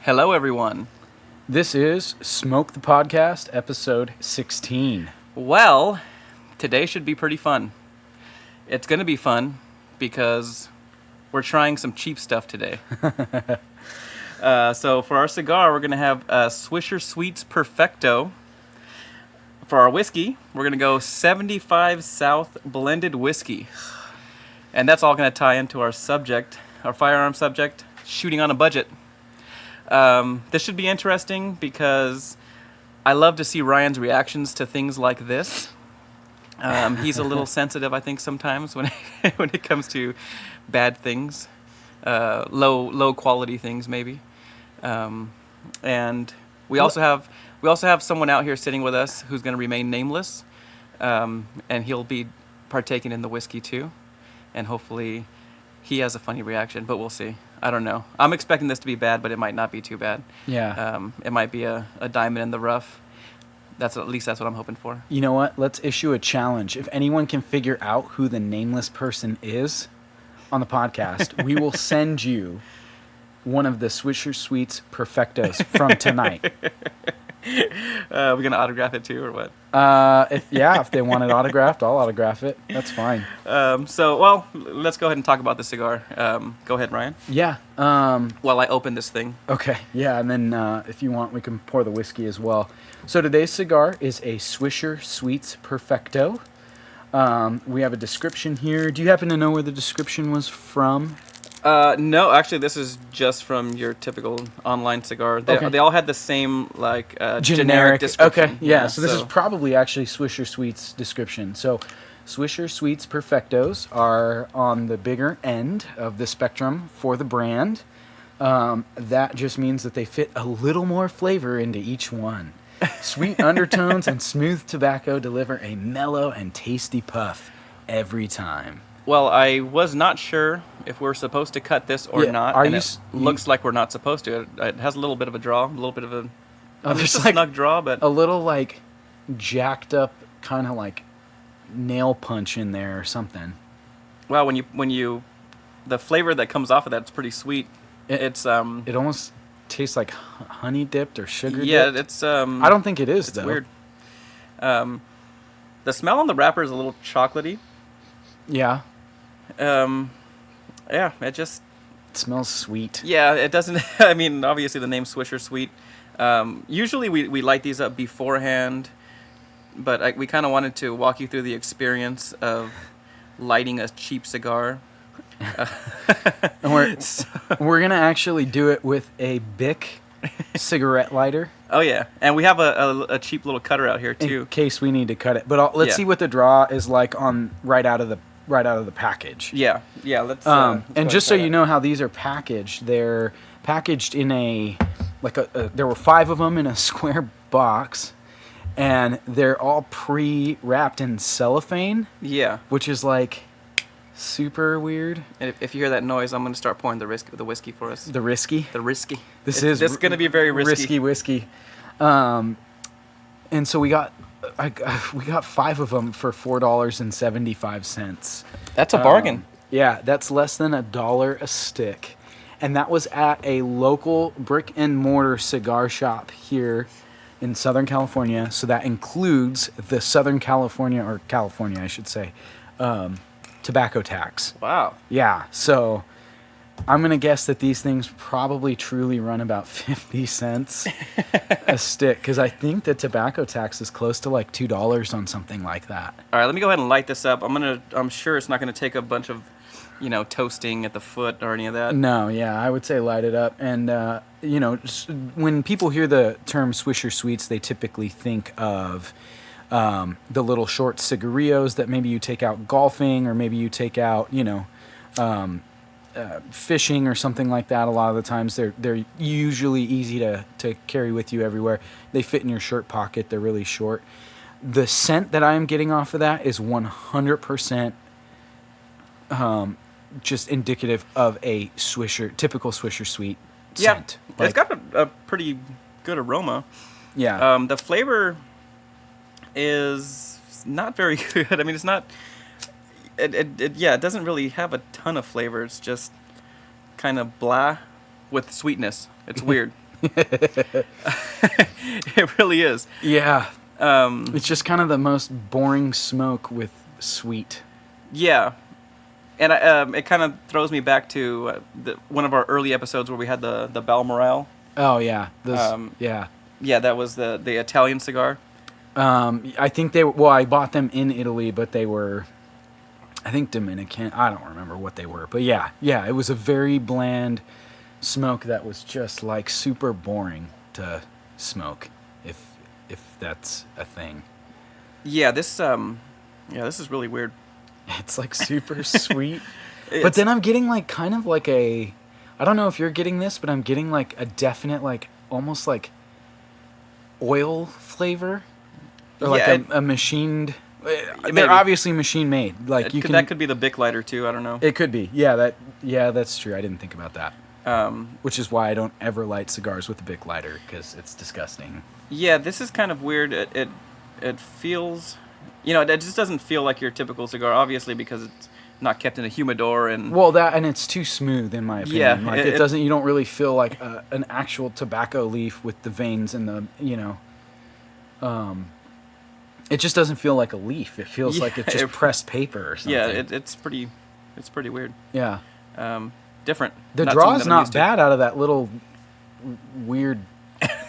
Hello, everyone. This is Smoke the Podcast, episode 16. Well, today should be pretty fun. It's going to be fun because we're trying some cheap stuff today. So for our cigar, we're going to have Swisher Sweets Perfecto. For our whiskey, we're going to go 75 South Blended Whiskey. And that's all going to tie into our subject, our firearm subject, shooting on a budget. This should be interesting because I love to see Ryan's reactions to things like this. He's a little sensitive, I think, sometimes when when it comes to bad things, low quality things, maybe. And we also have someone out here sitting with us who's going to remain nameless, and he'll be partaking in the whiskey too, and hopefully he has a funny reaction, but we'll see. I don't know. I'm expecting this to be bad, but it might not be too bad. Yeah. It might be a diamond in the rough. At least that's what I'm hoping for. You know what? Let's issue a challenge. If anyone can figure out who the nameless person is on the podcast, we will send you one of the Swisher Sweets Perfectos from tonight. We're going to autograph it too, or what? If they want it autographed, I'll autograph it. That's fine. Well, let's go ahead and talk about the cigar. Go ahead, Ryan. Yeah. While I open this thing. Okay. Yeah, and then if you want, we can pour the whiskey as well. So today's cigar is a Swisher Sweets Perfecto. We have a description here. Do you happen to know where the description was from? No, actually, this is just from your typical online cigar. They all had the same, generic description. Okay, yeah, so this is probably actually Swisher Sweets' description. So Swisher Sweets Perfectos are on the bigger end of the spectrum for the brand. That just means that they fit a little more flavor into each one. Sweet undertones and smooth tobacco deliver a mellow and tasty puff every time. Well, I was not sure if we're supposed to cut this or not, it looks like we're not supposed to. It has a little bit of a draw, a little bit of a snug draw, but a little like jacked up, kind of like nail punch in there or something. Well, when you the flavor that comes off of that's pretty sweet. It almost tastes like honey dipped or sugar dipped. Yeah, it's I don't think it is though. Weird. The smell on the wrapper is a little chocolatey. Yeah. Yeah, it smells sweet. Yeah, it doesn't. I mean, obviously the name Swisher Sweet. Usually we light these up beforehand, but we kind of wanted to walk you through the experience of lighting a cheap cigar. And we're gonna actually do it with a Bic cigarette lighter. Oh yeah, and we have a cheap little cutter out here too, in case we need to cut it. But let's see what the draw is like on right out of the package. Yeah. Let's. And just so you know how these are packaged, they're packaged in there were 5 of them in a square box, and they're all pre-wrapped in cellophane. Yeah. Which is like super weird. And if you hear that noise, I'm going to start pouring the whiskey for us. The risky. This is going to be very risky whiskey. And so we got 5 of them for $4.75. That's a bargain. Yeah, that's less than $1 a stick, and that was at a local brick and mortar cigar shop here in Southern California. So that includes the Southern California, or California, I should say, tobacco tax. Wow. Yeah. So I'm going to guess that these things probably truly run about 50 cents a stick, because I think the tobacco tax is close to like $2 on something like that. All right, let me go ahead and light this up. I'm sure it's not going to take a bunch of, toasting at the foot or any of that. No, yeah, I would say light it up. And, when people hear the term Swisher Sweets, they typically think of the little short cigarillos that maybe you take out golfing, or maybe you take out, fishing or something like that. A lot of the times they're usually easy to carry with you everywhere. They fit in your shirt pocket. They're really short. The scent that I am getting off of that is 100% just indicative of a typical Swisher Sweet scent. Yeah, it's got a pretty good aroma. Yeah. The flavor is not very good. I mean, it's not. It doesn't really have a ton of flavor. It's just kind of blah with sweetness. It's weird. It really is. Yeah. Um, It's just kind of the most boring smoke with sweet. yeah. And it kind of throws me back to one of our early episodes where we had the Balmoral. Oh yeah. Yeah. Yeah, that was the Italian cigar. I think well, I bought them in Italy, but they were, I think Dominican. I don't remember what they were, but yeah, it was a very bland smoke that was just like super boring to smoke, if that's a thing. Yeah, this is really weird. It's like super sweet, but It's- then I'm getting like kind of like I don't know if you're getting this, but I'm getting like a definite like almost like oil flavor, or like Yeah, a machined. Maybe. They're obviously machine made. Like you can. that could be the Bic lighter too. I don't know. It could be. Yeah, that's true. I didn't think about that. Which is why I don't ever light cigars with a Bic lighter, because it's disgusting. Yeah, this is kind of weird. It feels, it just doesn't feel like your typical cigar. Obviously, because it's not kept in a humidor and. Well, and it's too smooth in my opinion. Yeah, Like it doesn't. You don't really feel like an actual tobacco leaf with the veins and the It just doesn't feel like a leaf. It feels like it's just pressed paper or something. Yeah, it's pretty weird. Yeah. Different. The Not draw something is that I'm not used to. bad out of that little weird.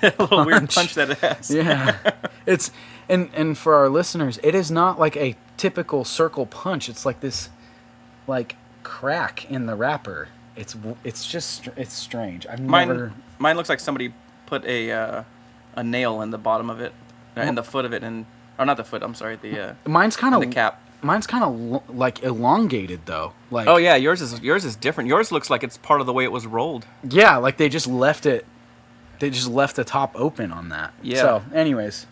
A little weird punch. punch that it has. Yeah. It's and for our listeners, it is not like a typical circle punch. It's like this, like crack in the wrapper. It's strange. I've never. Mine looks like somebody put a nail in the bottom of it, in the foot of it, or not the foot. I'm sorry, Mine's kind the of cap. Mine's kind of like elongated though. Like Oh yeah, yours is different. Yours looks like it's part of the way it was rolled. yeah, like they just left it. They just left the top open on that. Yeah. So, anyways,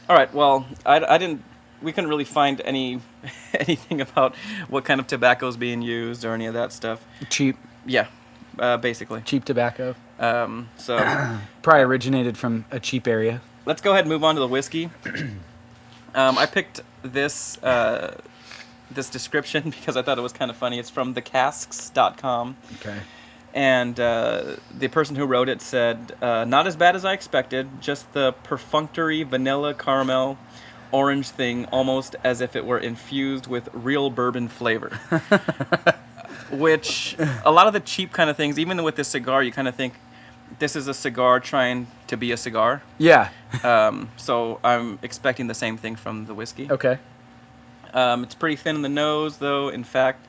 All right. Well, I didn't. We couldn't really find anything about what kind of tobacco is being used or any of that stuff. cheap Yeah, basically. tobacco. So Probably originated from a cheap area. let's go ahead and move on to the whiskey. I picked this description because I thought it was kind of funny. It's from thecasks.com. Okay. And the person who wrote it said, not as bad as I expected, just the perfunctory vanilla caramel orange thing, almost as if it were infused with real bourbon flavor. Which, a lot of the cheap kind of things, even with this cigar, you kind of think, this is a cigar trying to be a cigar. Yeah. So I'm expecting the same thing from the whiskey. Okay. It's pretty thin in the nose, though. In fact,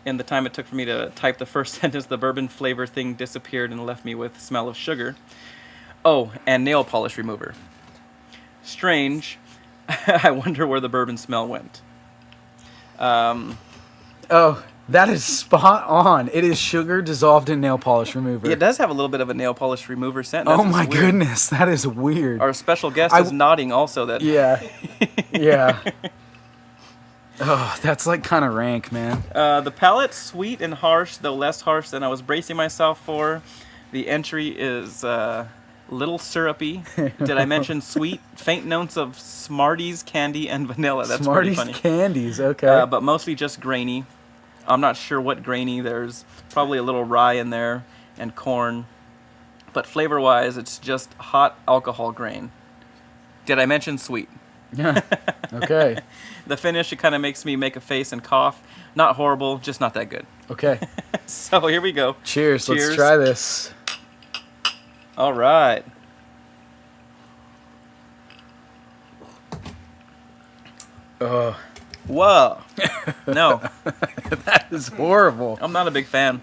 in the time it took for me to type the first sentence, the bourbon flavor thing disappeared and left me with smell of sugar. Oh, and nail polish remover. Strange. I wonder where the bourbon smell went. Oh, that is spot on. It is sugar dissolved in nail polish remover. It does have a little bit of a nail polish remover scent. Oh That's my weird. goodness, that is weird. Our special guest is nodding also that. Yeah. Yeah. Oh, that's like kind of rank, man. The palate, sweet and harsh, though less harsh than I was bracing myself for. The entry is little syrupy. Did I mention sweet? Faint notes of Smarties, candy, and vanilla. That's Smarties pretty funny. candies, okay. But mostly just grainy. I'm not sure what grainy. There's probably a little rye in there and corn. But flavor-wise, it's just hot alcohol grain. Did I mention sweet? Yeah. Okay. The finish, it kind of makes me make a face and cough. Not horrible, just not that good. Okay. So here we go. Cheers. Let's Cheers. try this. All right. Whoa. No, That is horrible. I'm not a big fan.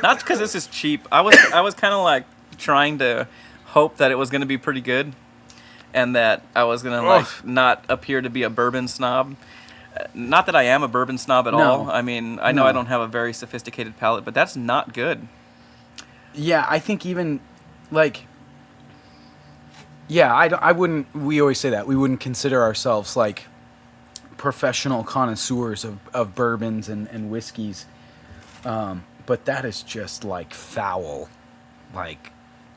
Not because this is cheap. I was kind of like trying to hope that it was going to be pretty good, and that I was going to like not appear to be a bourbon snob. Not that I am a bourbon snob at No. all. I mean, I know No. I don't have a very sophisticated palate, but that's not good. Yeah, I think even like yeah, I wouldn't, we always say that. We wouldn't consider ourselves like professional connoisseurs of bourbons and whiskeys. But that is just like foul. Like,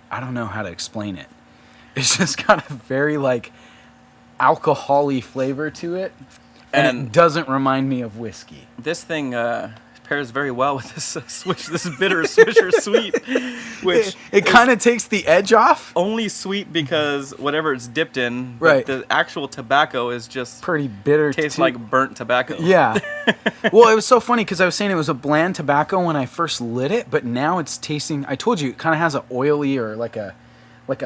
I don't know how to explain it. It's just got a very like alcohol-y flavor to it. And it And doesn't remind me of whiskey. this thing pairs very well with this this bitter Swisher Sweet, which it kind of takes the edge off. only sweet because whatever it's dipped in. But Right. the actual tobacco is just Pretty bitter. tastes too. like burnt tobacco. Yeah. Well, it was so funny because I was saying it was a bland tobacco when I first lit it, but now it's tasting. I told you it kind of has an oily or like a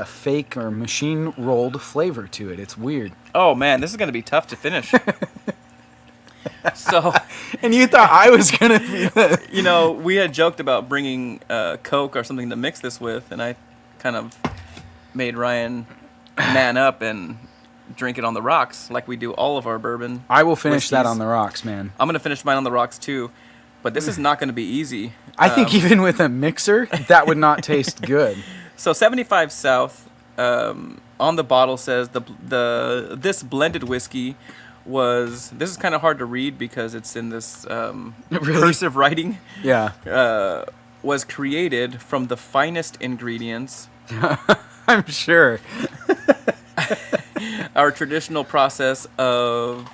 fake or machine rolled flavor to it. It's weird. Oh man, this is gonna be tough to finish. So, And you thought I was gonna be the we had joked about bringing Coke or something to mix this with, and I kind of made Ryan man up and drink it on the rocks like we do all of our bourbon. I will finish that whiskeys. on the rocks, man. I'm gonna finish mine on the rocks too, but this is not gonna be easy. I think even with a mixer, that would not taste good. So 75 South on the bottle says this blended whiskey was. This is kind of hard to read because it's in this Really? cursive writing. Yeah, Was created from the finest ingredients. I'm sure. Our traditional process of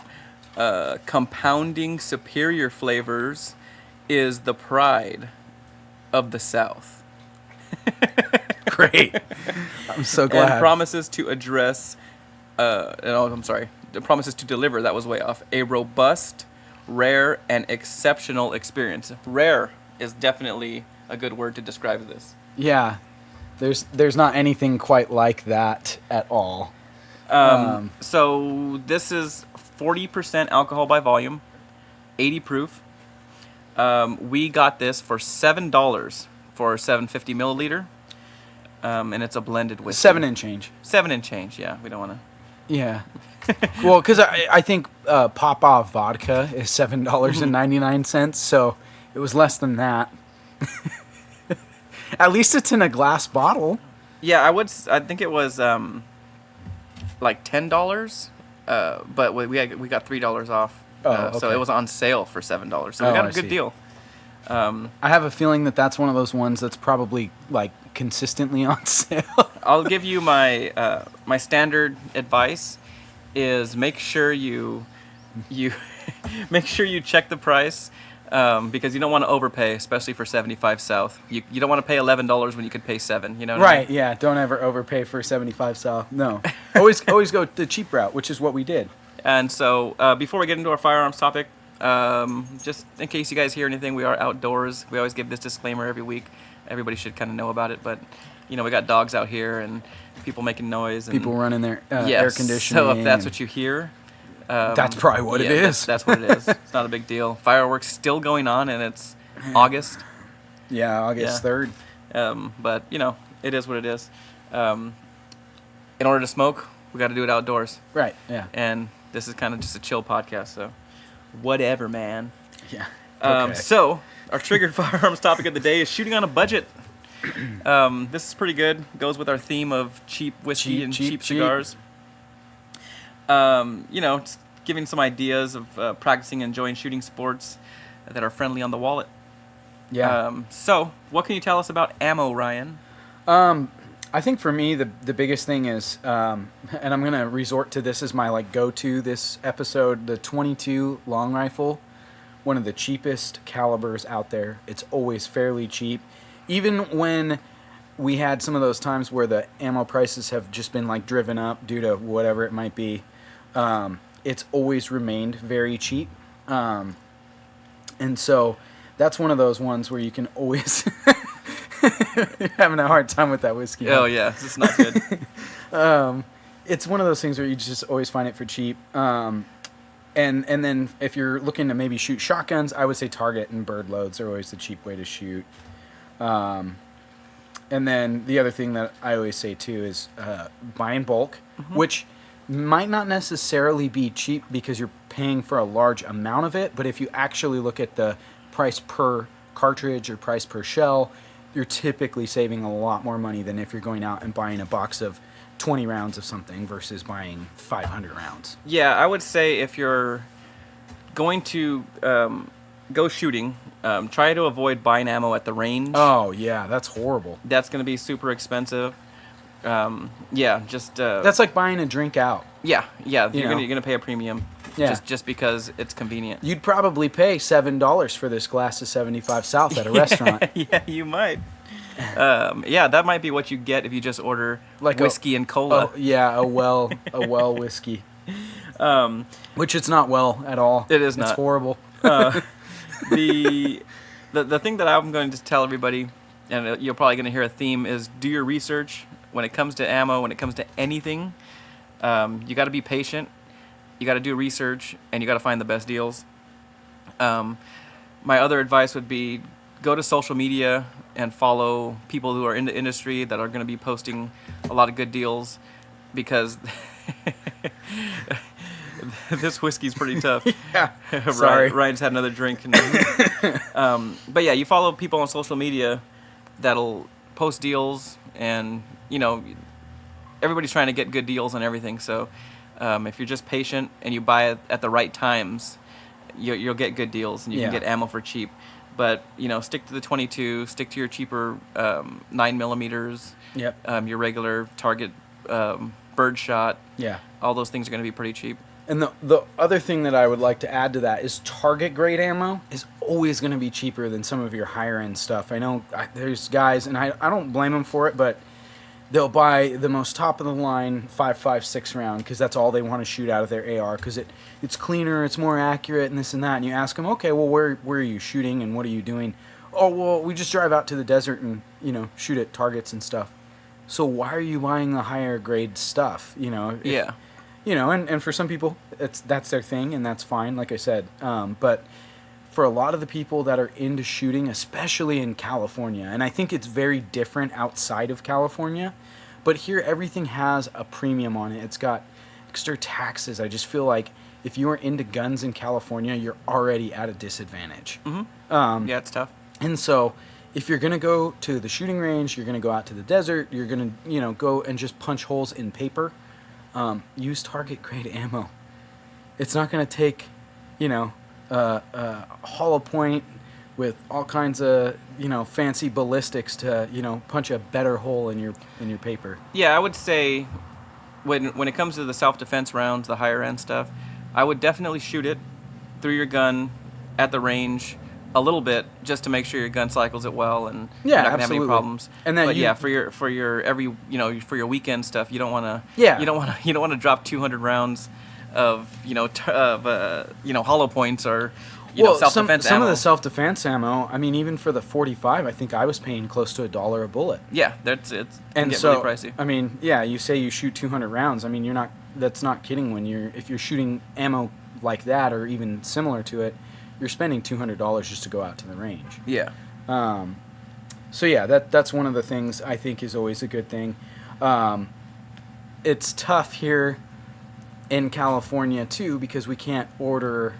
compounding superior flavors is the pride of the South. Great. I'm so glad. And promises to address, promises to deliver, that was way off, a robust, rare, and exceptional experience. Rare is definitely a good word to describe this. Yeah, there's not anything quite like that at all. So this is 40% alcohol by volume, 80 proof. We got this for $7 for 750 milliliter. And it's a blended whiskey. 7 and change. 7 and change, yeah. We don't want to. Yeah. Well, because I think Pop-Off vodka is $7.99, so it was less than that. At least it's in a glass bottle. Yeah, I think it was like $10, but we got $3 off. Oh, So okay. it was on sale for $7. So we Oh, got a I good see. deal. I have a feeling that that's one of those ones that's probably like consistently on sale. I'll give you my my standard advice is make sure you make sure you check the price because you don't want to overpay, especially for 75 South. You don't want to pay $11 when you could pay $7. You know what I mean? Right, yeah. Don't ever overpay for 75 South. No. Always go the cheap route, which is what we did. And so before we get into our firearms topic, just in case you guys hear anything, we are outdoors. We always give this disclaimer every week. Everybody should kind of know about it, but we got dogs out here and people making noise and People running their yes. air conditioning. So if that's what you hear, that's probably what it yeah, is. That's what it is. It's not a big deal. Fireworks still going on, and it's August. Yeah, August Yeah. 3rd. But it is what it is. In order to smoke, we got to do it outdoors, Right, yeah. and this is kind of just a chill podcast, so whatever, man. Yeah. Okay. So, our triggered firearms topic of the day is shooting on a budget. This is pretty good. Goes with our theme of cheap whiskey and cheap cigars. Just giving some ideas of practicing and enjoying shooting sports that are friendly on the wallet. Yeah. So, what can you tell us about ammo, Ryan? I think for me the biggest thing is, and I'm gonna resort to this as my go-to this episode, the 22 long rifle, one of the cheapest calibers out there. It's always fairly cheap, even when we had some of those times where the ammo prices have just been driven up due to whatever it might be. It's always remained very cheap, and so that's one of those ones where you can always. You're having a hard time with that whiskey. Oh yeah, this is not good. It's one of those things where you just always find it for cheap. And then if you're looking to maybe shoot shotguns, I would say Target and bird loads are always the cheap way to shoot. And then the other thing that I always say too is buy in bulk, which might not necessarily be cheap because you're paying for a large amount of it, but if you actually look at the price per cartridge or price per shell, you're typically saving a lot more money than if you're going out and buying a box of 20 rounds of something versus buying 500 rounds. Yeah, I would say if you're going to go shooting, try to avoid buying ammo at the range. Oh, yeah, that's horrible. That's going to be super expensive. That's That's like buying a drink out. yeah. You You're know. gonna pay a premium. Yeah. just because it's convenient. You'd probably pay $7 for this glass of 75 South at a restaurant. Yeah, you might. Yeah, that might be what you get if you just order Like whiskey and cola. Oh, yeah, a well whiskey. Which it's not well at all. It is not. It's horrible. The thing that I'm going to tell everybody, and you're probably going to hear a theme, is do your research when it comes to ammo, when it comes to anything. You got to be patient. You got to do research, and you got to find the best deals. My other advice would be go to social media and follow people who are in the industry that are going to be posting a lot of good deals, because this whiskey's pretty tough. Yeah. Sorry. Ryan's had another drink. But yeah, you follow people on social media that'll post deals, and everybody's trying to get good deals on everything. So if you're just patient and you buy it at the right times, you'll get good deals, and you can get ammo for cheap. But stick to the 22, stick to your cheaper 9 millimeters. Yep. Your regular target bird shot. Yeah. All those things are going to be pretty cheap. And the other thing that I would like to add to that is target grade ammo is always going to be cheaper than some of your higher end stuff. I know there's guys, and I don't blame them for it, but they'll buy the most top of the line 5.56 round because that's all they want to shoot out of their AR, because it's cleaner, it's more accurate, and this and that. And you ask them, okay, well, where are you shooting and what are you doing? Oh, well, we just drive out to the desert and shoot at targets and stuff. So why are you buying the higher grade stuff? Yeah. And for some people that's their thing, and that's fine, like I said. But for a lot of the people that are into shooting, especially in California, and I think it's very different outside of California, but here everything has a premium on it. It's got extra taxes. I just feel like if you are into guns in California, you're already at a disadvantage. Mm-hmm. Yeah, it's tough. And so if you're going to go to the shooting range, you're going to go out to the desert, you're going to go and just punch holes in paper, use target grade ammo. It's not going to take, hollow point with all kinds of, fancy ballistics to, punch a better hole in your paper. Yeah, I would say when it comes to the self-defense rounds, the higher end stuff, I would definitely shoot it through your gun at the range a little bit, just to make sure your gun cycles it well, and you're not gonna have any problems. And then, for your weekend stuff, you don't want to drop 200 rounds of hollow points or self-defense ammo. Some of the self-defense ammo, I mean, even for the 45, I think I was paying close to $1 a bullet. Yeah, really pricey. I mean, yeah, you say you shoot 200 rounds. I mean, that's not kidding. If you're shooting ammo like that or even similar to it, you're spending $200 just to go out to the range. Yeah. So yeah, that's one of the things I think is always a good thing. It's tough here in California too, because we can't order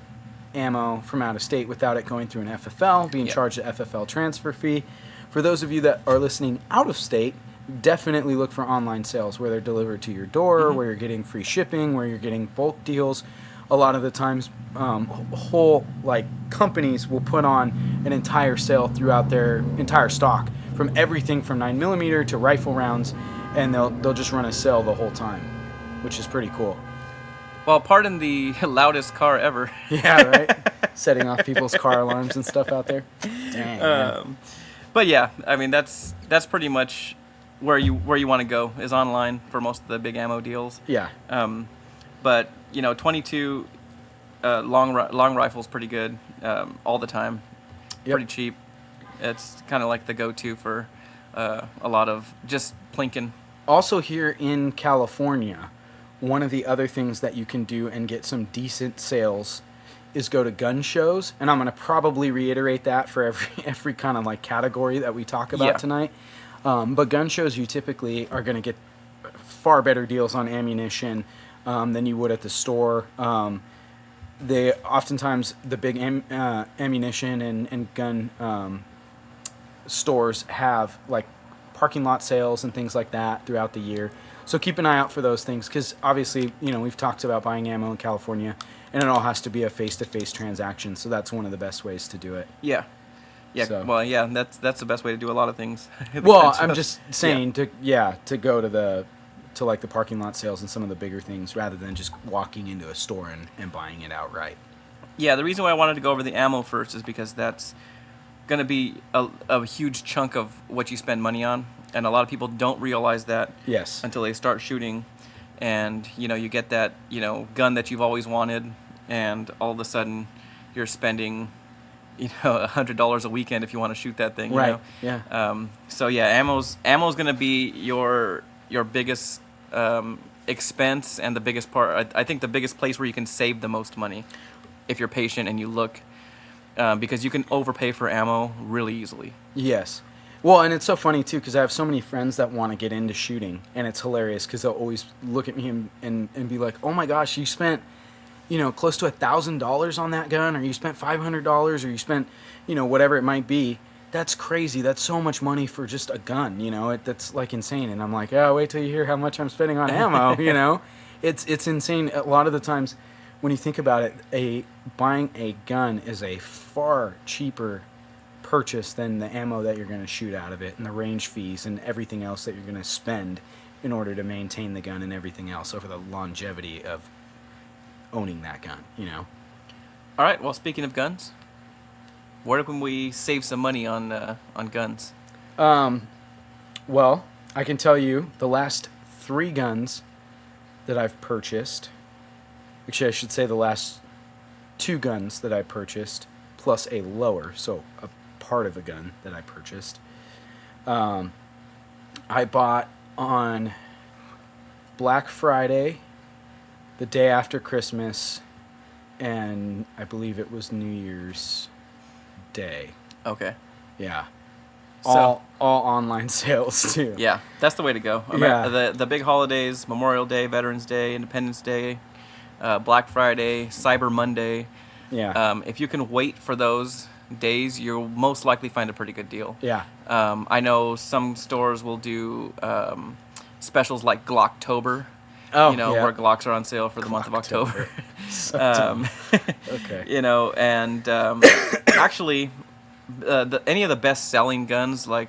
ammo from out of state without it going through an FFL, being charged an FFL transfer fee. For those of you that are listening out of state, definitely look for online sales where they're delivered to your door, where you're getting free shipping, where you're getting bulk deals. A lot of the times, whole companies will put on an entire sale throughout their entire stock, from everything from 9mm to rifle rounds, and they'll just run a sale the whole time, which is pretty cool. Well, pardon the loudest car ever. Yeah, right. Setting off people's car alarms and stuff out there. Dang. But yeah, I mean that's pretty much where you want to go, is online for most of the big ammo deals. Yeah. But 22 long rifle's pretty good all the time. Yep. Pretty cheap. It's kind of like the go-to for a lot of just plinking. Also here in California, one of the other things that you can do and get some decent sales is go to gun shows, and I'm going to probably reiterate that for every kind of category that we talk about tonight. But gun shows, you typically are going to get far better deals on ammunition than you would at the store. They oftentimes, the big ammunition and gun stores have parking lot sales and things like that throughout the year. So keep an eye out for those things, because obviously, we've talked about buying ammo in California, and it all has to be a face-to-face transaction. So that's one of the best ways to do it. Yeah. Yeah. So. Well, yeah, that's the best way to do a lot of things. Well, I'm just saying to go to to like the parking lot sales and some of the bigger things rather than just walking into a store and buying it outright. Yeah, the reason why I wanted to go over the ammo first is because that's going to be a huge chunk of what you spend money on, and a lot of people don't realize that Yes. until they start shooting, and you get that gun that you've always wanted, and all of a sudden you're spending $100 a weekend if you want to shoot that thing. Right. Yeah. So yeah, ammo's going to be your biggest expense and the biggest part. I think the biggest place where you can save the most money if you're patient and you look, because you can overpay for ammo really easily. Yes. Well, and it's so funny too because I have so many friends that want to get into shooting, and it's hilarious because they'll always look at me and be like, "Oh my gosh, you spent close to $1,000 on that gun, or you spent $500, or you spent whatever it might be." That's crazy. That's so much money for just a gun. That's like insane. And I'm like, oh, wait till you hear how much I'm spending on ammo. It's insane. A lot of the times when you think about it, buying a gun is a far cheaper purchase than the ammo that you're going to shoot out of it, and the range fees and everything else that you're going to spend in order to maintain the gun and everything else over the longevity of owning that gun. All right. Well, speaking of guns, where can we save some money on guns? Well, I can tell you the last 3 guns that I've purchased. Actually, I should say the last 2 guns that I purchased, plus a lower, so a part of a gun that I purchased. I bought on Black Friday, the day after Christmas, and I believe it was New Year's Day. Okay. Yeah. So- all online sales too. Yeah, that's the way to go. Yeah. The big holidays: Memorial Day, Veterans Day, Independence Day, Black Friday, Cyber Monday. Yeah. If you can wait for those days, you'll most likely find a pretty good deal. Yeah. I know some stores will do specials like Glocktober. Oh, where Glocks are on sale for the month of October. Okay. And actually, any of the best-selling guns like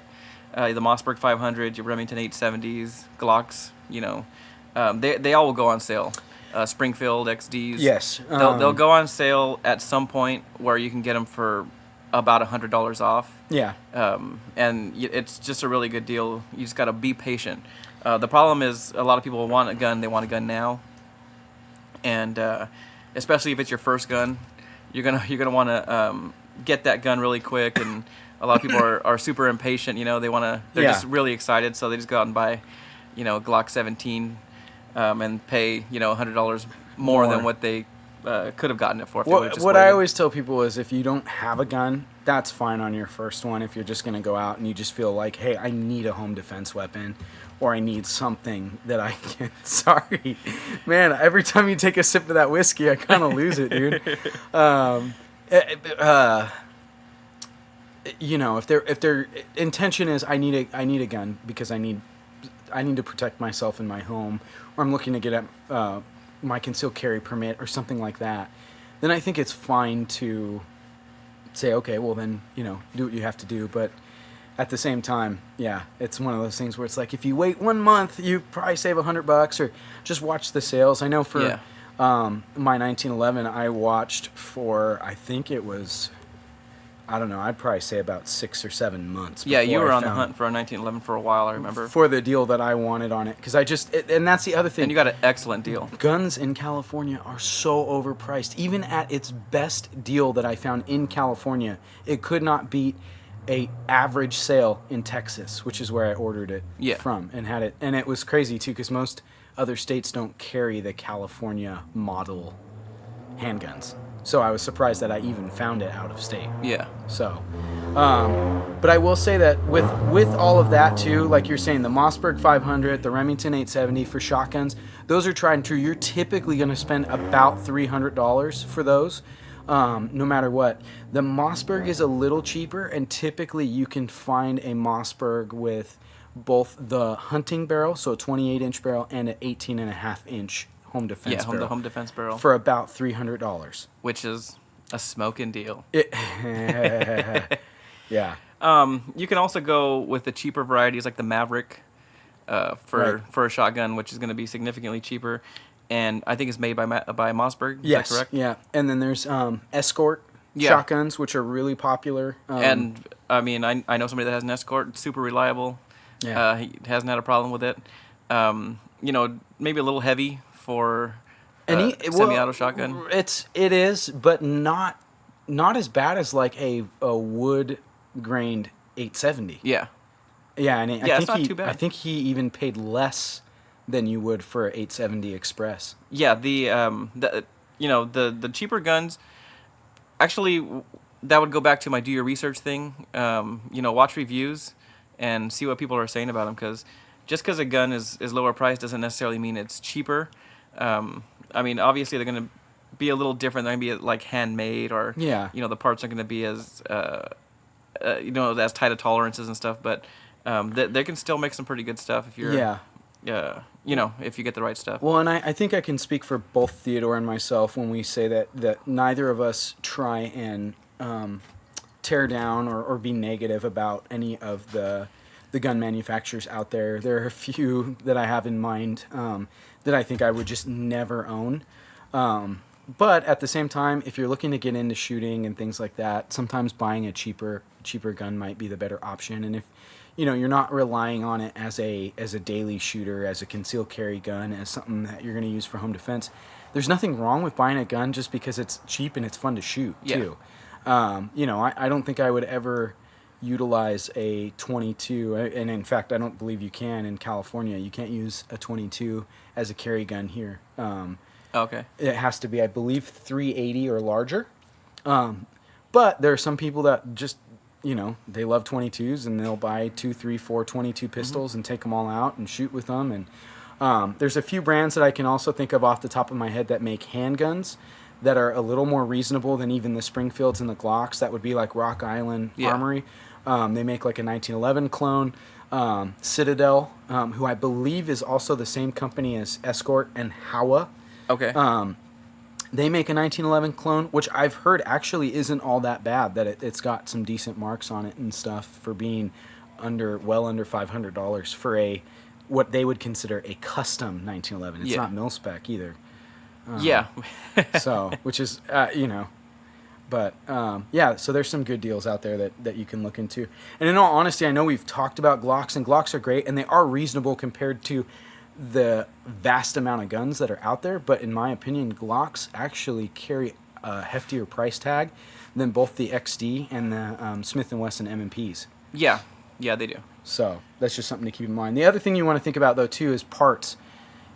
the Mossberg 500, your Remington 870s, Glocks, they all will go on sale. Springfield XDs. Yes. They'll go on sale at some point where you can get them for about $100 off. Yeah. And it's just a really good deal. You just got to be patient. The problem is a lot of people want a gun. They want a gun now. And especially if it's your first gun, you're gonna want to get that gun really quick. And a lot of people are super impatient. They're just really excited, so they just go out and buy, a Glock 17, and pay $100 more than what they could have gotten it for. If they would've just What I waited. always tell people is if you don't have a gun, that's fine on your first one. If you're just going to go out and you just feel like, hey, I need a home defense weapon, or I need something that I can. Sorry, man. Every time you take a sip of that whiskey, I kind of lose it, dude. If their intention is I need a gun because I need to protect myself in my home, or I'm looking to get at my concealed carry permit or something like that, then I think it's fine to say, okay, well then, do what you have to do. But at the same time, yeah, it's one of those things where it's like, if you wait 1 month, you probably save $100, or just watch the sales. I know for my 1911, I watched for, I think it was, I don't know, I'd probably say about 6 or 7 months. Yeah, you before were I on the found- hunt for a 1911 for a while, I remember. for the deal that I wanted on it, because and that's the other thing. And you got an excellent deal. Guns in California are so overpriced. Even at its best deal that I found in California, it could not beat a average sale in Texas, which is where I ordered it from and had it. And it was crazy too, because most other states don't carry the California model handguns. So I was surprised that I even found it out of state. Yeah. So, but I will say that with all of that too, like you're saying, the Mossberg 500, the Remington 870 for shotguns, those are tried and true. You're typically going to spend about $300 for those, no matter what. The Mossberg is a little cheaper, and typically you can find a Mossberg with both the hunting barrel, so a 28-inch barrel, and an 18.5-inch home defense barrel. The home defense barrel. For about $300. Which is a smoking deal. Yeah. You can also go with the cheaper varieties like the Maverick. for Right. for a shotgun, which is going to be significantly cheaper, and I think it's made by by Mossberg. Is Yes. that correct? Yeah. And then there's Escort Yeah. shotguns, which are really popular. And I mean, I know somebody that has an Escort, super reliable. Yeah. He hasn't had a problem with it. Maybe a little heavy for semi-auto shotgun. It is, but not as bad as like a wood grained 870. Yeah. Yeah, and Yeah, it's not too bad. I think he even paid less than you would for an 870 Express. Yeah, the cheaper guns. Actually, that would go back to my do your research thing. Watch reviews and see what people are saying about them. Because just because a gun is lower priced doesn't necessarily mean it's cheaper. Obviously they're going to be a little different. They're going to be like handmade, or Yeah. the parts aren't going to be as as tight of tolerances and stuff. But they can still make some pretty good stuff if you're if you get the right stuff. Well, and I think I can speak for both Theodore and myself when we say that neither of us try and tear down or be negative about any of the gun manufacturers out there. There are a few that I have in mind that I think I would just never own. But at the same time, if you're looking to get into shooting and things like that, sometimes buying a cheaper gun might be the better option. And if you're not relying on it as a daily shooter, as a concealed carry gun, as something that you're going to use for home defense, there's nothing wrong with buying a gun just because it's cheap and it's fun to shoot too. I don't think I would ever utilize a 22, and in fact, I don't believe you can in California. You can't use a 22 as a carry gun here. Okay. It has to be, I believe, 380 or larger. But there are some people that just, they love 22s and they'll buy 2, 3, 4 22 pistols and take them all out and shoot with them. And there's a few brands that I can also think of off the top of my head that make handguns that are a little more reasonable than even the Springfields and the Glocks. That would be like Rock Island Armory. They make like a 1911 clone. Citadel, who I believe is also the same company as Escort and Howa. Okay. They make a 1911 clone, which I've heard actually isn't all that bad. That it's got some decent marks on it and stuff for being well under $500 for what they would consider a custom 1911. It's not mil spec either. So, which is but so there's some good deals out there that you can look into. And in all honesty, I know we've talked about Glocks, and Glocks are great, and they are reasonable compared to the vast amount of guns that are out there, but in my opinion, Glocks actually carry a heftier price tag than both the XD and the Smith & Wesson M&Ps. Yeah, they do. So that's just something to keep in mind. The other thing you want to think about, though, too, is parts.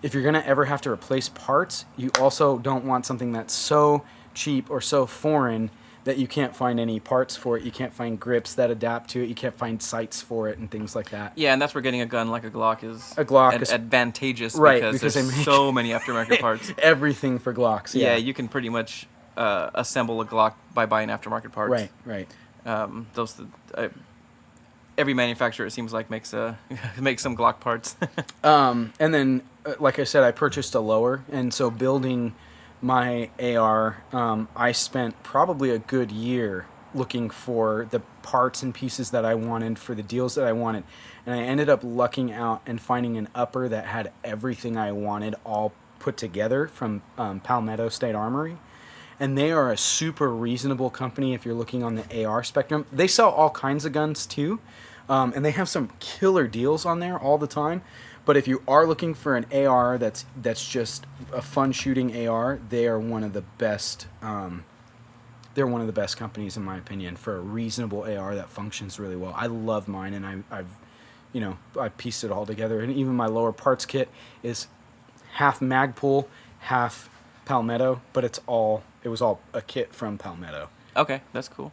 If you're going to ever have to replace parts, you also don't want something that's so cheap or so foreign that you can't find any parts for it. You can't find grips that adapt to it. You can't find sights for it and things like that. Yeah, and that's where getting a gun like a Glock is advantageous, right, because there's so many aftermarket parts. Everything for Glocks. Yeah, you can pretty much assemble a Glock by buying aftermarket parts. Right. Every manufacturer, it seems like, makes some Glock parts. And then, like I said, I purchased a lower, and so building my AR, I spent probably a good year looking for the parts and pieces that I wanted for the deals that I wanted, and I ended up lucking out and finding an upper that had everything I wanted all put together from Palmetto State Armory. And they are a super reasonable company if you're looking on the AR spectrum. They sell all kinds of guns too, and they have some killer deals on there all the time. But if you are looking for an AR that's just a fun shooting AR, they are one of the best. They're one of the best companies in my opinion for a reasonable AR that functions really well. I love mine, and I pieced it all together. And even my lower parts kit is half Magpul, half Palmetto, but it was all a kit from Palmetto. Okay, that's cool.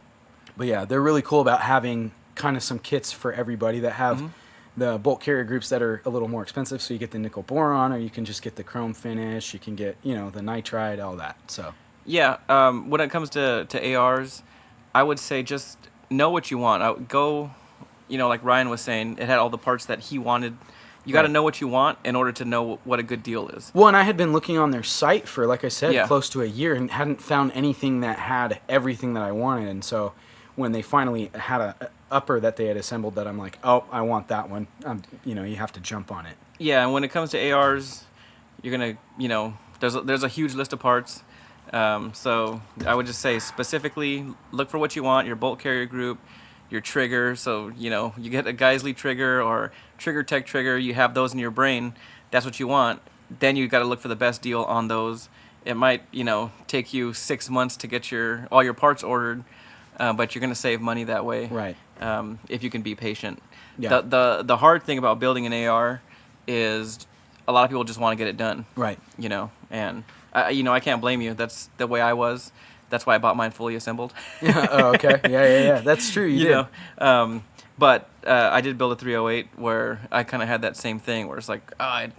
But yeah, they're really cool about having kind of some kits for everybody that have the bolt carrier groups that are a little more expensive. So you get the nickel boron, or you can just get the chrome finish. You can get, the nitride, all that. So yeah, when it comes to ARs, I would say just know what you want. I would go, like Ryan was saying, it had all the parts that he wanted. You got to know what you want in order to know what a good deal is. Well, and I had been looking on their site for, like I said, Yeah. close to a year, and hadn't found anything that had everything that I wanted. And so when they finally had a upper that they had assembled that I'm like, oh, I want that one. You have to jump on it. Yeah, and when it comes to ARs, you're gonna, there's a huge list of parts. So I would just say specifically look for what you want, your bolt carrier group, your trigger. So, you get a Geisley trigger or Trigger Tech trigger, you have those in your brain. That's what you want. Then you got to look for the best deal on those. It might, take you 6 months to get all your parts ordered, but you're going to save money that way. Right. If you can be patient. Yeah. The hard thing about building an AR is a lot of people just want to get it done. Right. And I can't blame you. That's the way I was. That's why I bought mine fully assembled. Oh, okay. Yeah. That's true. You did. But I did build a 308 where I kind of had that same thing where it's like, I'll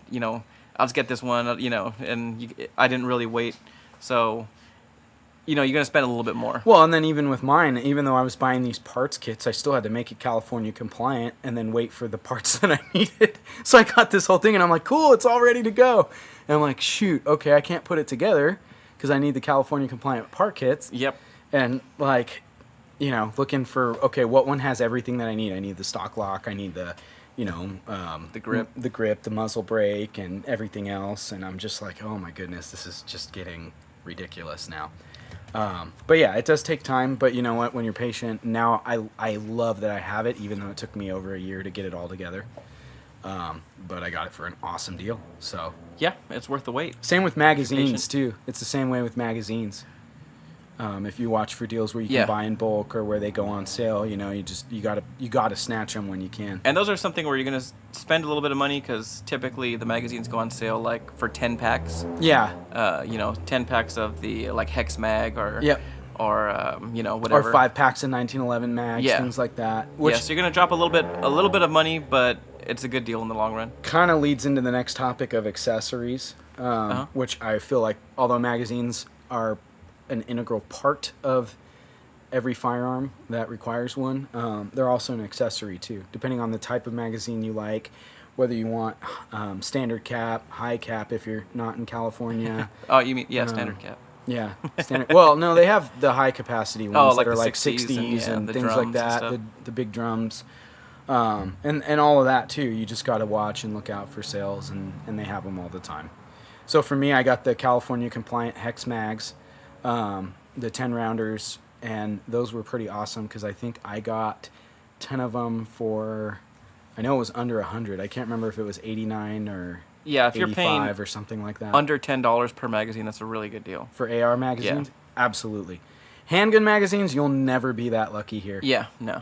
just get this one, and I didn't really wait. So, you're going to spend a little bit more. Well, and then even with mine, even though I was buying these parts kits, I still had to make it California compliant and then wait for the parts that I needed. So I got this whole thing, and I'm like, cool, it's all ready to go. And I'm like, shoot, okay, I can't put it together because I need the California compliant part kits. Yep. And looking for, okay, what one has everything that I need? I need the stock lock, I need the, the grip, the muzzle brake, and everything else. And I'm just like, oh my goodness, this is just getting ridiculous now. But yeah, it does take time. But you know what? When you're patient, now I love that I have it, even though it took me over a year to get it all together. But I got it for an awesome deal. So yeah, it's worth the wait. same with magazines too. It's the same way with magazines. If you watch for deals where you can buy in bulk or where they go on sale, you gotta snatch them when you can. And those are something where you're gonna spend a little bit of money because typically the magazines go on sale like for 10 packs. Yeah. 10 packs of the like Hex Mag or Yep. or whatever. Or 5 packs of 1911 mags, things like that. Which so you're gonna drop a little bit of money, but it's a good deal in the long run. kind of leads into the next topic of accessories, which I feel like although magazines are an integral part of every firearm that requires one, they're also an accessory too, depending on the type of magazine you like, whether you want standard cap, high cap if you're not in California. Oh, you mean standard cap? Yeah, standard. Well, no, they have the high capacity ones like that are the like 60s and the things drums like and that, stuff. the big drums, and all of that too. You just got to watch and look out for sales, and they have them all the time. So for me, I got the California compliant Hex Mags, the 10 rounders, and those were pretty awesome because I think I got 10 of them for, I know it was under 100. I can't remember if it was 89 or Yeah, if you're paying 85 or something like that. under $10 per magazine, that's a really good deal. For AR magazines? Absolutely. Handgun magazines, you'll never be that lucky here. Yeah, no.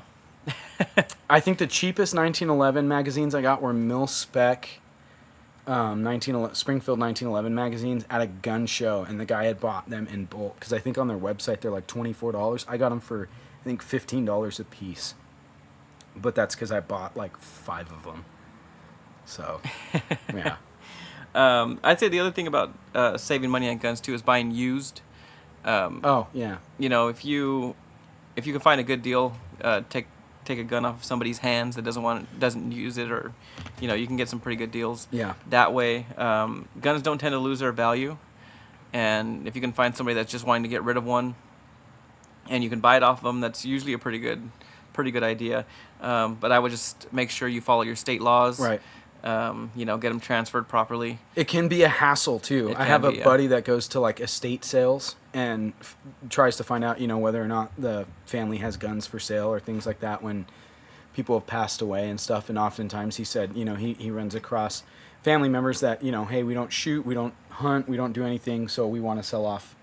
I think the cheapest 1911 magazines I got were mil-spec Springfield 1911 magazines at a gun show, and the guy had bought them in bulk because I think on their website they're like $24. I got them for I think $15 a piece, but that's because I bought like 5 of them. So yeah. I'd say the other thing about saving money on guns too is buying used. Oh yeah. If you can find a good deal, take a gun off of somebody's hands that doesn't use it, or you can get some pretty good deals. Yeah. That way, guns don't tend to lose their value, and if you can find somebody that's just wanting to get rid of one, and you can buy it off of them, that's usually a pretty good idea. But I would just make sure you follow your state laws. Right. Get them transferred properly. It can be a hassle too. I have a buddy that goes to like estate sales and tries to find out, whether or not the family has guns for sale or things like that when people have passed away and stuff. And oftentimes he said, he runs across family members that, hey, we don't shoot, we don't hunt, we don't do anything, so we want to sell off,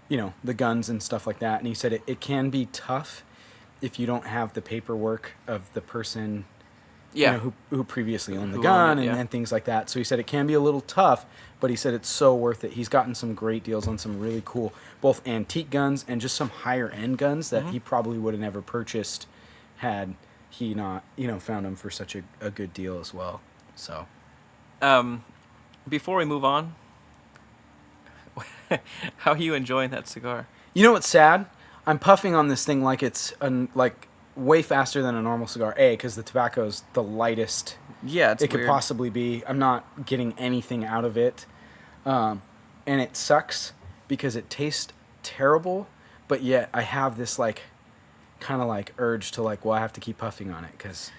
the guns and stuff like that. And he said it can be tough if you don't have the paperwork of the person who previously owned the gun and things like that. So he said it can be a little tough, but he said it's so worth it. He's gotten some great deals on some really cool, both antique guns and just some higher end guns that he probably would have never purchased had he not, found them for such a good deal as well. So, before we move on, how are you enjoying that cigar? You know what's sad? I'm puffing on this thing like it's way faster than a normal cigar. Because the tobacco's the lightest it could possibly be. I'm not getting anything out of it. And it sucks because it tastes terrible, but yet I have this kind of like urge to like, well, I have to keep puffing on it because.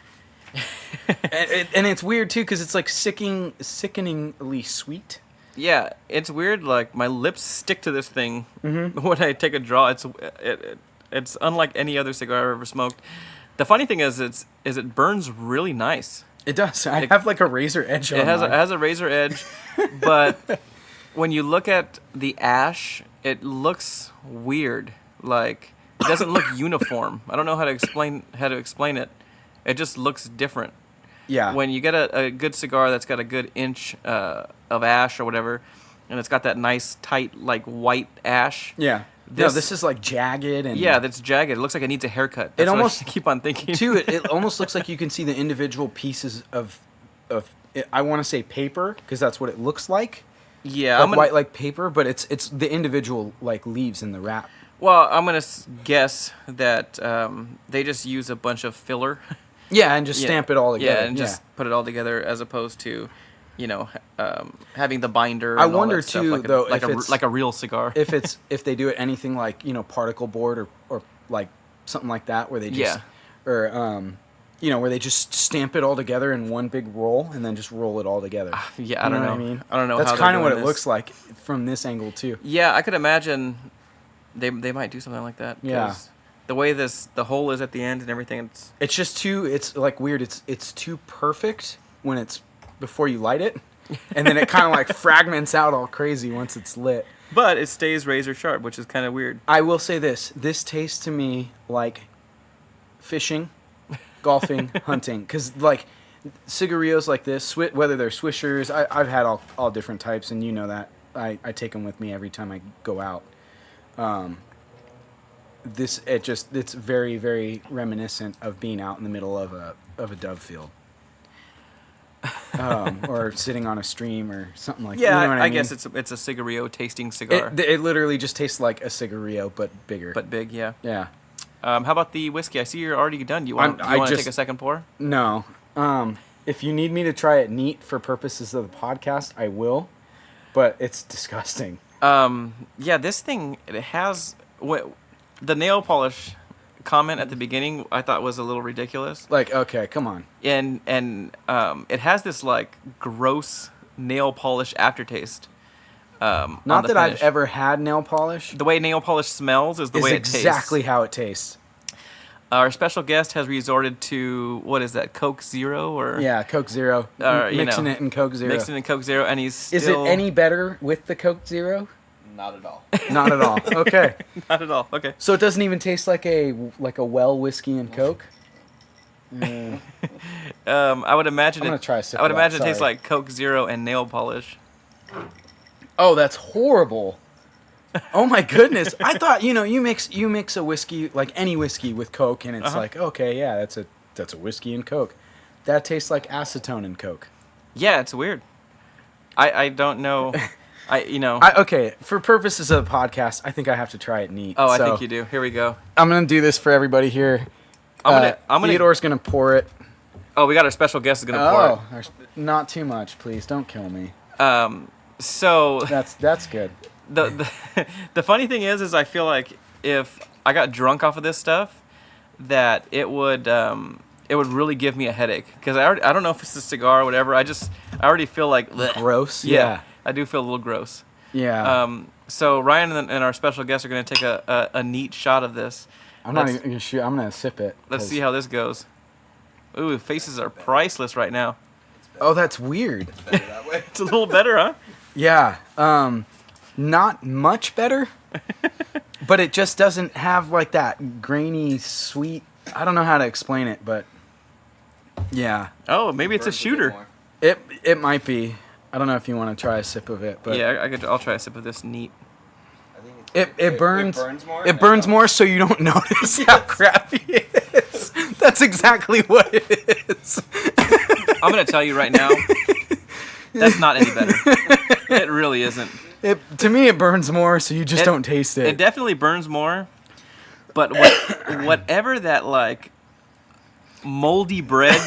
and it's weird too because it's like sickeningly sweet. Yeah, it's weird. Like my lips stick to this thing when I take a draw. It's unlike any other cigar I've ever smoked. The funny thing is it burns really nice. It does. I have like a razor edge on It mine. has a razor edge, but when you look at the ash, it looks weird. Like it doesn't look uniform. I don't know how to explain it. It just looks different. Yeah. When you get a good cigar that's got a good inch of ash or whatever, and it's got that nice tight like white ash. Yeah. This is like jagged and yeah, that's jagged. It looks like it needs a haircut. That's it almost what I keep on thinking. too. It almost looks like you can see the individual pieces of I want to say paper because that's what it looks like. Yeah, Like white like paper, but it's the individual like leaves in the wrap. Well, I'm gonna guess that they just use a bunch of filler. Yeah, and just stamp it all together. Yeah, and just put it all together as opposed to, having the binder. And I all wonder that stuff, too, though, like a real cigar. if they do it anything like particle board or like something like that where they just where they just stamp it all together in one big roll and then just roll it all together. Yeah, I don't know. What I mean, I don't know. That's how kind of what it this. looks like from this angle too. Yeah, I could imagine they might do something like that. Yeah. The way the hole is at the end and everything, It's just too. It's like weird. It's too perfect when it's before you light it, and then it kind of like fragments out all crazy once it's lit. but it stays razor sharp, which is kind of weird. I will say this. This tastes to me like fishing, golfing, hunting. Because, like, cigarillos like this, whether they're Swishers, I've had all different types, and you know that. I take them with me every time I go out. It's very, very reminiscent of being out in the middle of a dove field. Or sitting on a stream or something like that. Yeah, You know what I mean? guess it's a cigarillo tasting cigar. It literally just tastes like a cigarillo, but bigger. But big, yeah. Yeah. How about the whiskey? I see you're already done. You want to take a second pour? No. If you need me to try it neat for purposes of the podcast, I will. But it's disgusting. Yeah, this thing, it has... The nail polish comment at the beginning I thought was a little ridiculous. Like, okay, come on. And it has this, like, gross nail polish aftertaste. Not that finish. I've ever had nail polish. The way nail polish smells is the way it tastes. Exactly how it tastes. Our special guest has resorted to, what is that, Coke Zero? Or Yeah, Coke Zero. Mixing it in Coke Zero. Mixing it in Coke Zero, and he's still... Is it any better with the Coke Zero? Not at all. Not at all. Okay. Not at all, okay. So it doesn't even taste like a well whiskey and Coke? I would imagine I'm gonna try a sip I would of that, imagine it tastes sorry. like Coke Zero and nail polish. Oh, that's horrible. Oh my goodness. I thought, you mix a whiskey, like any whiskey with Coke, and it's like, okay, yeah, that's a whiskey and Coke. That tastes like acetone and Coke. Yeah, it's weird. I don't know. Okay, for purposes of the podcast, I think I have to try it neat. I think you do. Here we go. I'm gonna do this for everybody here. I'm gonna. Theodore's gonna pour it. Oh, we got our special guest is gonna pour it. Not too much, please. Don't kill me. So That's good. the funny thing is I feel like if I got drunk off of this stuff, that it would really give me a headache because I don't know if it's a cigar or whatever. I already feel like bleh. Gross. Yeah, I do feel a little gross. Yeah. So Ryan and our special guest are gonna take a neat shot of this. I'm not even gonna shoot. I'm gonna sip it. Let's see how this goes. Ooh, the faces are priceless right now. Oh, that's weird. Better that way. It's a little better, huh? Yeah. Not much better, but it just doesn't have like that grainy, sweet. I don't know how to explain it, but yeah. Oh, maybe it's a Burns bit shooter. more. It might be. I don't know if you want to try a sip of it, but Yeah, I'll try a sip of this neat. I think it burns. It burns more. It burns more, so you don't notice how crappy it is. That's exactly what it is. I'm gonna tell you right now, that's not any better. It really isn't. To me, it burns more, so you just don't taste it. It definitely burns more, but whatever that like moldy bread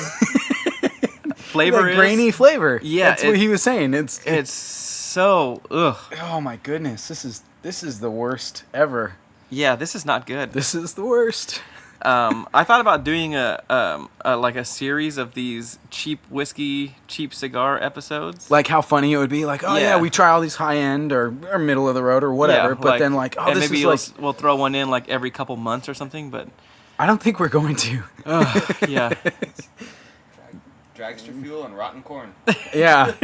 flavor That is, grainy flavor. Yeah, that's what he was saying. it's so ugh. Oh my goodness, this is the worst ever. Yeah, this is not good. This is the worst. I thought about doing like a series of these cheap whiskey, cheap cigar episodes. Like how funny it would be, like, oh yeah, Yeah. we try all these high end or middle of the road or whatever, Yeah, but then like, oh, and this maybe is like, we'll throw one in like every couple months or something. But I don't think we're going to. yeah, Dragster fuel and rotten corn. Yeah,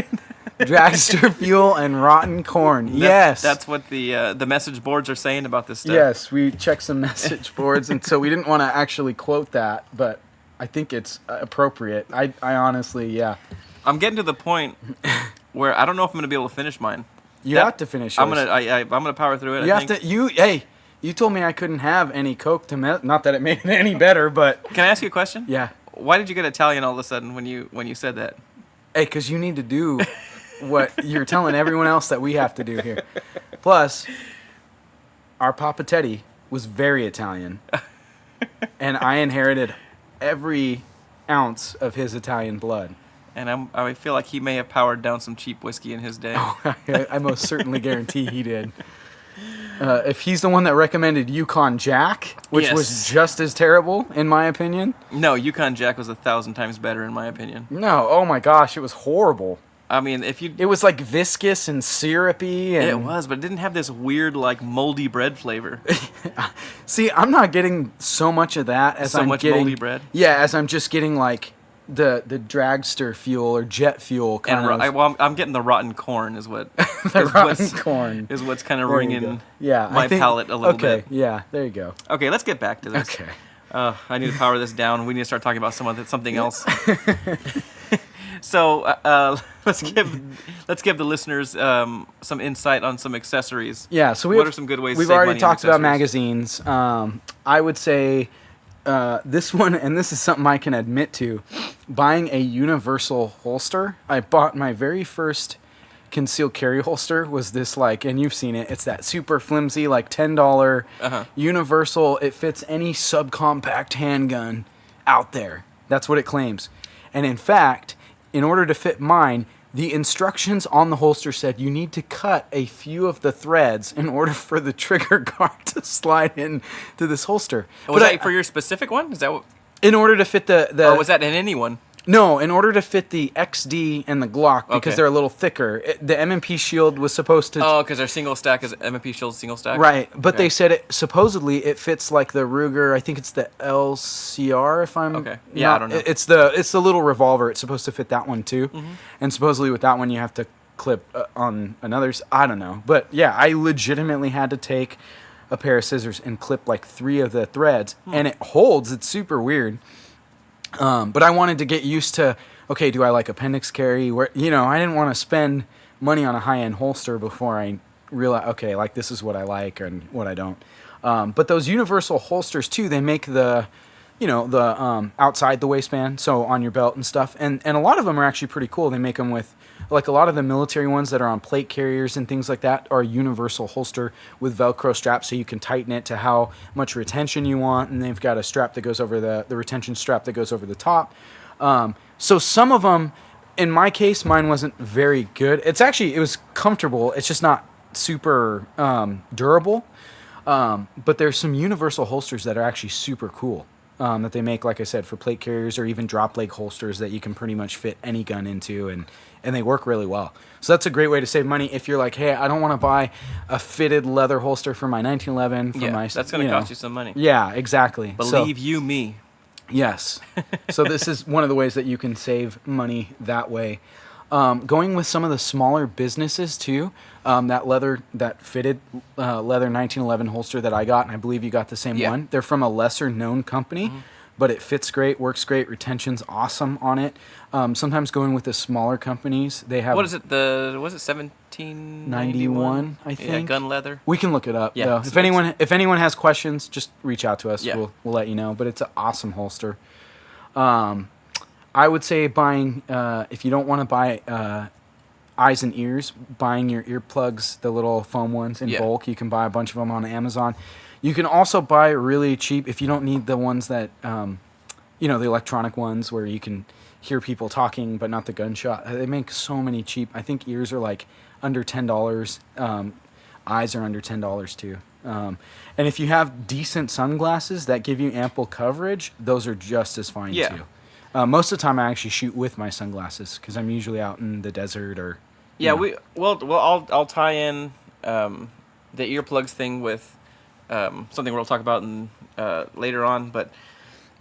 dragster fuel and rotten corn. Yes, that's what the message boards are saying about this stuff. yes. We checked some message boards, and so we didn't want to actually quote that, but I think it's appropriate. I honestly, yeah. I'm getting to the point where I don't know if I'm gonna be able to finish mine. You have to finish. I'm yours. I'm gonna power through it. You I have think. to. Hey, you told me I couldn't have any Coke to not that it made it any better, but Can I ask you a question? yeah. Why did you get Italian all of a sudden when you said that? Hey, because you need to do what you're telling everyone else that we have to do here. Plus, our Papa Teddy was very Italian, and I inherited every ounce of his Italian blood. And I feel like he may have powered down some cheap whiskey in his day. I most certainly guarantee he did. If he's the one that recommended Yukon Jack, which was Yes. just as terrible, in my opinion. No, Yukon Jack was 1,000 times better in my opinion. No, oh my gosh, it was horrible. I mean, if you It was like viscous and syrupy. And it was, but it didn't have this weird like moldy bread flavor. See, I'm not getting so much of that as So I'm much getting moldy bread? Yeah, as I'm just getting like the dragster fuel or jet fuel kind And of. I'm getting the rotten corn is what The is rotten what's- corn. is what's kind of There you ringing go. Yeah, my I think, palate a little okay, bit. yeah, there you go. Okay, let's get back to this. Okay. I need to power this down. We need to start talking about something else. So let's give the listeners some insight on some accessories. Yeah, so What are some good ways to we've save already money on talked about accessories? magazines. I would say this one, and this is something I can admit to, buying a universal holster. I bought my very first concealed carry holster was this like, and you've seen it, it's that super flimsy like $10 universal. It fits any subcompact handgun out there. That's what it claims. And in fact, in order to fit mine, the instructions on the holster said you need to cut a few of the threads in order for the trigger guard to slide in to this holster. Was But that for your specific one? Is that what, in order to fit the or was that in any one? No, in order to fit the XD and the Glock, because Okay. they're a little thicker. The M&P Shield was supposed to... Oh, because their single stack is M&P Shield single stack. Right, but Okay. they said supposedly it fits like the Ruger. I think it's the LCR. If I'm Okay. Yeah, I don't know. It's the little revolver. It's supposed to fit that one too, Mm-hmm. and supposedly with that one you have to clip on another's. I don't know, but yeah, I legitimately had to take a pair of scissors and clip like 3 of the threads, and it holds. It's super weird. But I wanted to get used to, okay, do I like appendix carry? Where I didn't want to spend money on a high-end holster before I realized, okay, like this is what I like and what I don't. But those universal holsters too, they make the outside the waistband, so on your belt and stuff. And a lot of them are actually pretty cool. They make them with, like a lot of the military ones that are on plate carriers and things like that are universal holster with Velcro straps, so you can tighten it to how much retention you want. And they've got a strap that goes over the retention strap that goes over the top. So some of them, in my case, mine wasn't very good. It was comfortable. It's just not super durable. But there's some universal holsters that are actually super cool. That they make, like I said, for plate carriers or even drop leg holsters that you can pretty much fit any gun into, and they work really well. So that's a great way to save money if you're like, hey, I don't want to buy a fitted leather holster for my 1911. For Yeah, my, that's going to cost you some money. Yeah, exactly. Believe you me. Yes. So this is one of the ways that you can save money that way. Going with some of the smaller businesses too, that fitted leather 1911 holster that I got, and I believe you got the same Yeah. one. They're from a lesser known company, but it fits great, works great, retention's awesome on it. Sometimes going with the smaller companies, they have What is it? Was it 1791? I Yeah, think. gun leather. We can look it up. Yeah, though. so If anyone has questions, just reach out to us. Yeah. We'll let you know. But it's an awesome holster. I would say buying if you don't want to buy eyes and ears, buying your earplugs, the little foam ones in Yeah. bulk. You can buy a bunch of them on Amazon. You can also buy really cheap if you don't need the ones that the electronic ones where you can hear people talking but not the gunshot. They make so many cheap. I think ears are like under $10. Eyes are under $10 too. And if you have decent sunglasses that give you ample coverage, those are just as fine Yeah. too. Most of the time, I actually shoot with my sunglasses because I'm usually out in the desert or. Yeah, you know. I'll tie in the earplugs thing with something we'll talk about later on. But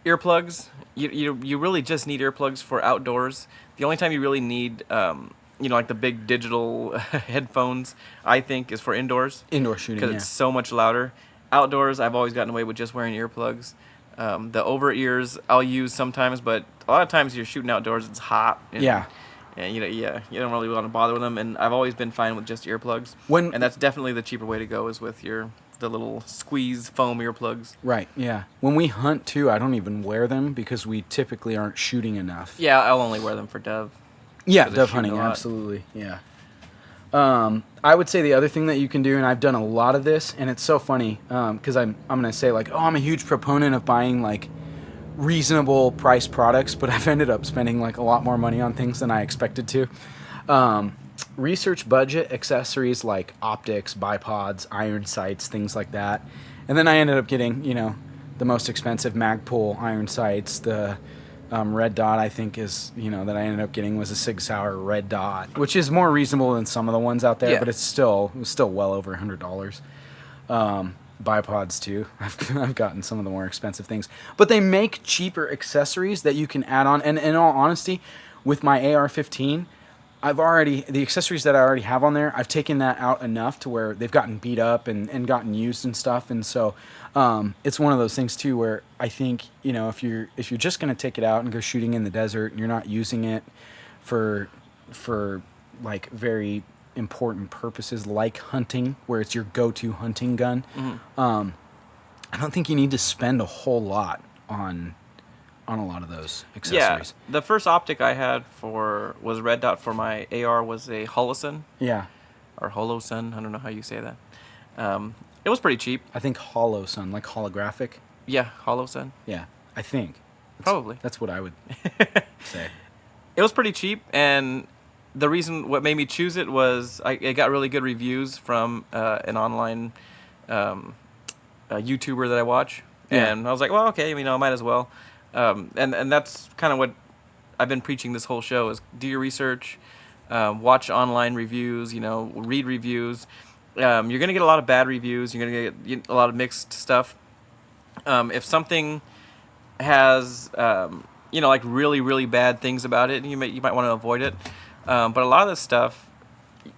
earplugs, you really just need earplugs for outdoors. The only time you really need like the big digital headphones, I think, is for indoors Indoor shooting, because yeah. it's so much louder. Outdoors, I've always gotten away with just wearing earplugs. The over ears I'll use sometimes, but a lot of times you're shooting outdoors, it's hot. Yeah. And you don't really want to bother with them. And I've always been fine with just earplugs. When- And that's definitely the cheaper way to go is with the little squeeze foam earplugs. Right, yeah. When we hunt too, I don't even wear them because we typically aren't shooting enough. Yeah, I'll only wear them for dove. Yeah, 'Cause they're dove shooting hunting, a lot. absolutely. Yeah. I would say the other thing that you can do, and I've done a lot of this, and it's so funny because I'm gonna say like, oh, I'm a huge proponent of buying like reasonable price products, but I've ended up spending like a lot more money on things than I expected to. Research budget accessories like optics, bipods, iron sights, things like that, and then I ended up getting the most expensive Magpul iron sights. The red dot I think is that I ended up getting was a Sig Sauer red dot, which is more reasonable than some of the ones out there, Yeah. but it was still well over $100. Bipods too. I've gotten some of the more expensive things, but they make cheaper accessories that you can add on. And in all honesty, with my AR-15, the accessories that I already have on there, I've taken that out enough to where they've gotten beat up and gotten used and stuff. And so it's one of those things too where I think if you're just gonna take it out and go shooting in the desert and you're not using it for like very important purposes like hunting, where it's your go-to hunting gun, I don't think you need to spend a whole lot on a lot of those Yeah, accessories. the first optic I had was red dot for my AR was a Holosun Yeah, or Holosun. I don't know how you say that. It was pretty cheap. I think hollow sun, like holographic. Yeah, Holosun. Yeah, I think Probably. that's what I would say. It was pretty cheap, and what made me choose it was it got really good reviews from an online YouTuber that I watch, Yeah. and I was like, well, okay, I might as well. And that's kind of what I've been preaching this whole show is do your research, watch online reviews, read reviews. You're gonna get a lot of bad reviews. You're gonna get a lot of mixed stuff. If something has like really really bad things about it, you might want to avoid it. But a lot of this stuff,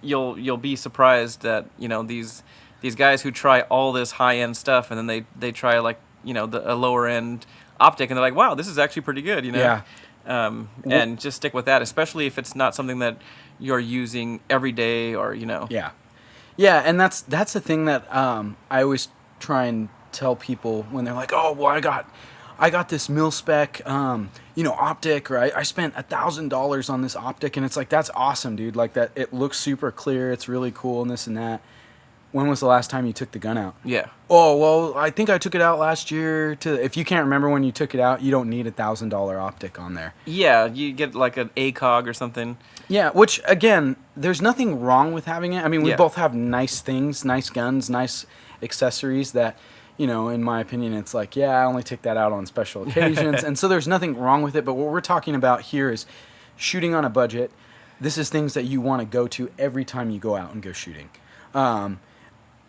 you'll be surprised that these guys who try all this high end stuff and then they try like a lower end optic and they're like, wow, this is actually pretty good. Yeah. And just stick with that, especially if it's not something that you're using every day or Yeah, and that's the thing that I always try and tell people when they're like, oh, well, I got this mil spec optic, or I spent $1,000 on this optic, and it's like, that's awesome, dude. Like that, it looks super clear, it's really cool, and this and that. When was the last time you took the gun out? Yeah. Oh, well, I think I took it out last year. If you can't remember when you took it out, you don't need $1,000 optic on there. Yeah, you get like an ACOG or something. Yeah, which, again, there's nothing wrong with having it. I mean, we Yeah. both have nice things, nice guns, nice accessories that, in my opinion, it's like, yeah, I only take that out on special occasions. And so there's nothing wrong with it. But what we're talking about here is shooting on a budget. This is things that you want to go to every time you go out and go shooting.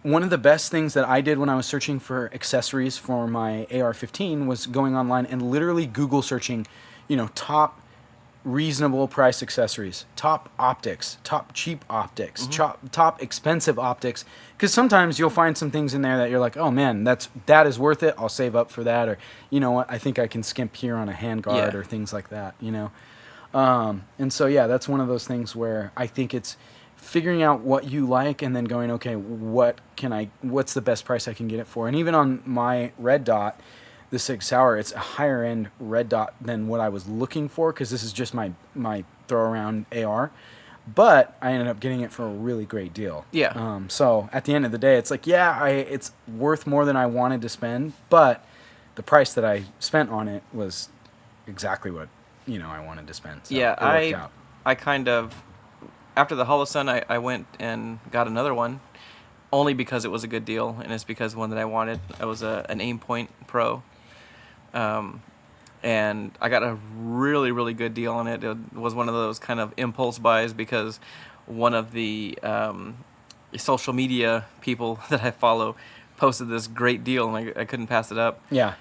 One of the best things that I did when I was searching for accessories for my AR-15 was going online and literally Google searching, top reasonable price accessories, top optics, top cheap optics, top expensive optics. Because sometimes you'll find some things in there that you're like, oh man, that is worth it. I'll save up for that. Or you know what, I think I can skimp here on a handguard or things like that. And so yeah, that's one of those things where I think it's figuring out what you like and then going, okay, what's the best price I can get it for? And even on my red dot, the Sig Sauer, it's a higher end red dot than what I was looking for because this is just my throw around AR. But I ended up getting it for a really great deal. Yeah. So at the end of the day, it's like, yeah, it's worth more than I wanted to spend, but the price that I spent on it was exactly what I wanted to spend. So Yeah, it worked out. I kind of, after the Holosun, I went and got another one, only because it was a good deal, and it's because one that I wanted. I was an Aim Point Pro, and I got a really, really good deal on it. It was one of those kind of impulse buys because one of the social media people that I follow posted this great deal, and I couldn't pass it up. Yeah.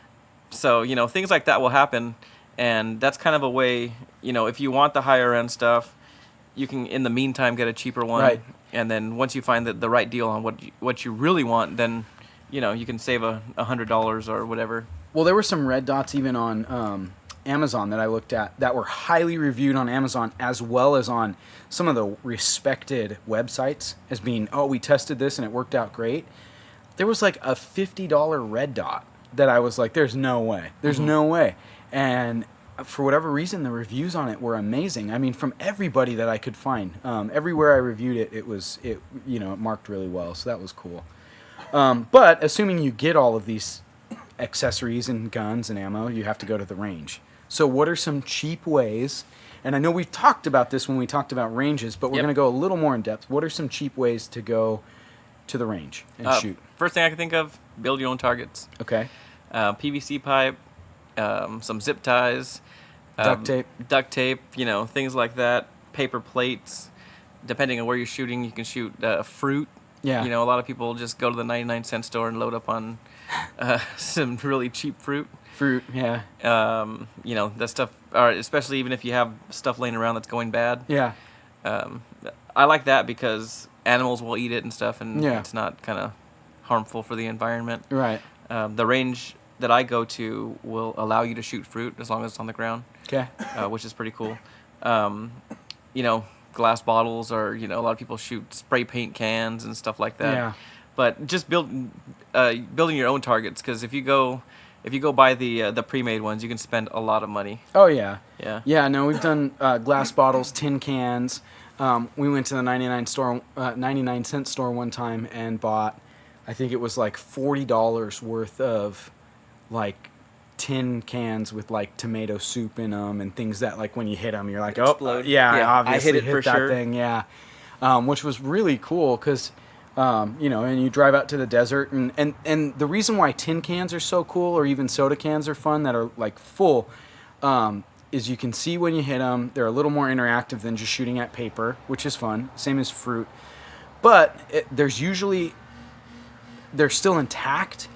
So, things like that will happen, and that's kind of a way, if you want the higher end stuff, you can, in the meantime, get a cheaper one. Right. And then once you find the right deal on what you really want, then, you can save $100 or whatever. Well, there were some red dots even on Amazon that I looked at that were highly reviewed on Amazon, as well as on some of the respected websites as being, oh, we tested this and it worked out great. There was like a $50 red dot that I was like, there's no way. There's no way. And for whatever reason, the reviews on it were amazing. I mean, from everybody that I could find. Everywhere I reviewed it, it marked really well. So that was cool. But assuming you get all of these accessories and guns and ammo, you have to go to the range. So what are some cheap ways? And I know we've talked about this when we talked about ranges, but we're going to go a little more in depth. What are some cheap ways to go to the range and shoot? First thing I can think of, build your own targets. Okay. PVC pipe, some zip ties, duct tape, things like that. Paper plates. Depending on where you're shooting, you can shoot fruit. Yeah. A lot of people just go to the 99-cent store and load up on some really cheap fruit. Yeah. That stuff, or especially even if you have stuff laying around that's going bad. Yeah. I like that because animals will eat it and stuff, and Yeah. it's not kind of harmful for the environment. Right. The range that I go to will allow you to shoot fruit as long as it's on the ground. Okay. Which is pretty cool. Glass bottles, or a lot of people shoot spray paint cans and stuff like that. Yeah. But just building your own targets, because if you go buy the pre-made ones, you can spend a lot of money. Oh yeah. Yeah. Yeah. No, we've done glass bottles, tin cans. We went to the 99-cent store one time and bought, I think it was like $40 worth of like tin cans with like tomato soup in them and things that, like, when you hit them, you're like, oh, Explode. yeah, I Yeah, obviously I hit it for that sure. thing, yeah. Which was really cool because, and you drive out to the desert, and the reason why tin cans are so cool, or even soda cans are fun that are like full, is you can see when you hit them. They're a little more interactive than just shooting at paper, which is fun. Same as fruit, but they're still intact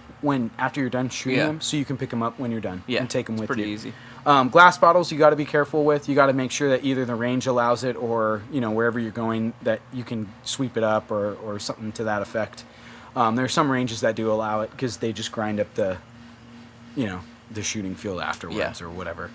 after you're done shooting them, so you can pick them up when you're done and take them with you. Pretty easy. Glass bottles, you got to be careful with. You got to make sure that either the range allows it, or wherever you're going, that you can sweep it up or something to that effect. There are some ranges that do allow it because they just grind up the shooting field afterwards or whatever.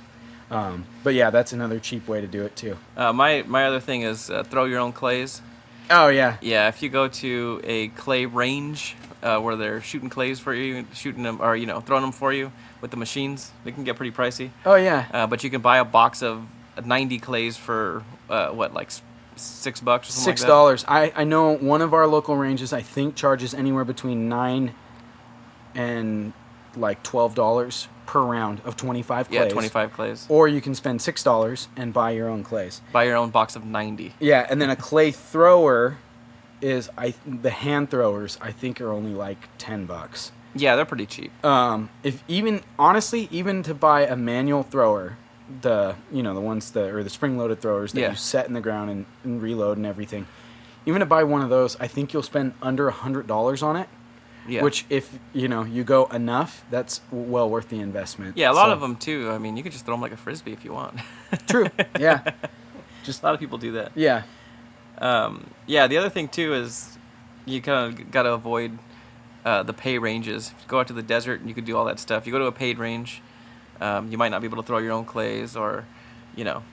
But yeah, that's another cheap way to do it too. My other thing is throw your own clays. Oh yeah. Yeah, if you go to a clay range where they're shooting clays for you, shooting them, or throwing them for you with the machines, they can get pretty pricey. Oh yeah. But you can buy a box of 90 clays for like $6 or something like that? $6. I know one of our local ranges, I think, charges anywhere between $9 and like $12 per round of 25 clays. Yeah, 25 clays. Or you can spend $6 and buy your own clays. Buy your own box of 90. Yeah, and then a clay thrower is the hand throwers, I think, are only like $10. Yeah, they're pretty cheap. Even to buy a manual thrower, the ones or the spring-loaded throwers that you set in the ground and reload and everything, even to buy one of those, I think you'll spend under $100 on it. Yeah. Which, if you go enough, that's well worth the investment. Yeah, a lot of them too. I mean, you could just throw them like a frisbee if you want. True. Yeah. Just a lot of people do that. Yeah. The other thing too is you kind of got to avoid the pay ranges. If you go out to the desert, you could do all that stuff. You go to a paid range, you might not be able to throw your own clays, or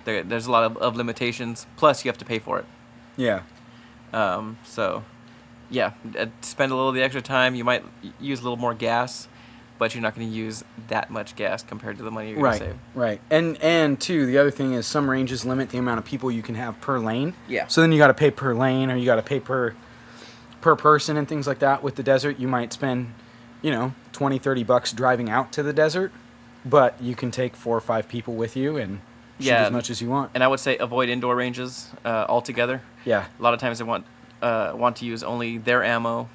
there's a lot of limitations. Plus, you have to pay for it. Yeah. Spend a little of the extra time. You might use a little more gas, but you're not going to use that much gas compared to the money you're going to save. Right. And too, the other thing is some ranges limit the amount of people you can have per lane. Yeah. So then you got to pay per lane, or you got to pay per person and things like that. With the desert, you might spend, $20-$30 driving out to the desert, but you can take 4 or 5 people with you and shoot as much as you want. And I would say avoid indoor ranges altogether. Yeah. A lot of times they want to use only their ammo.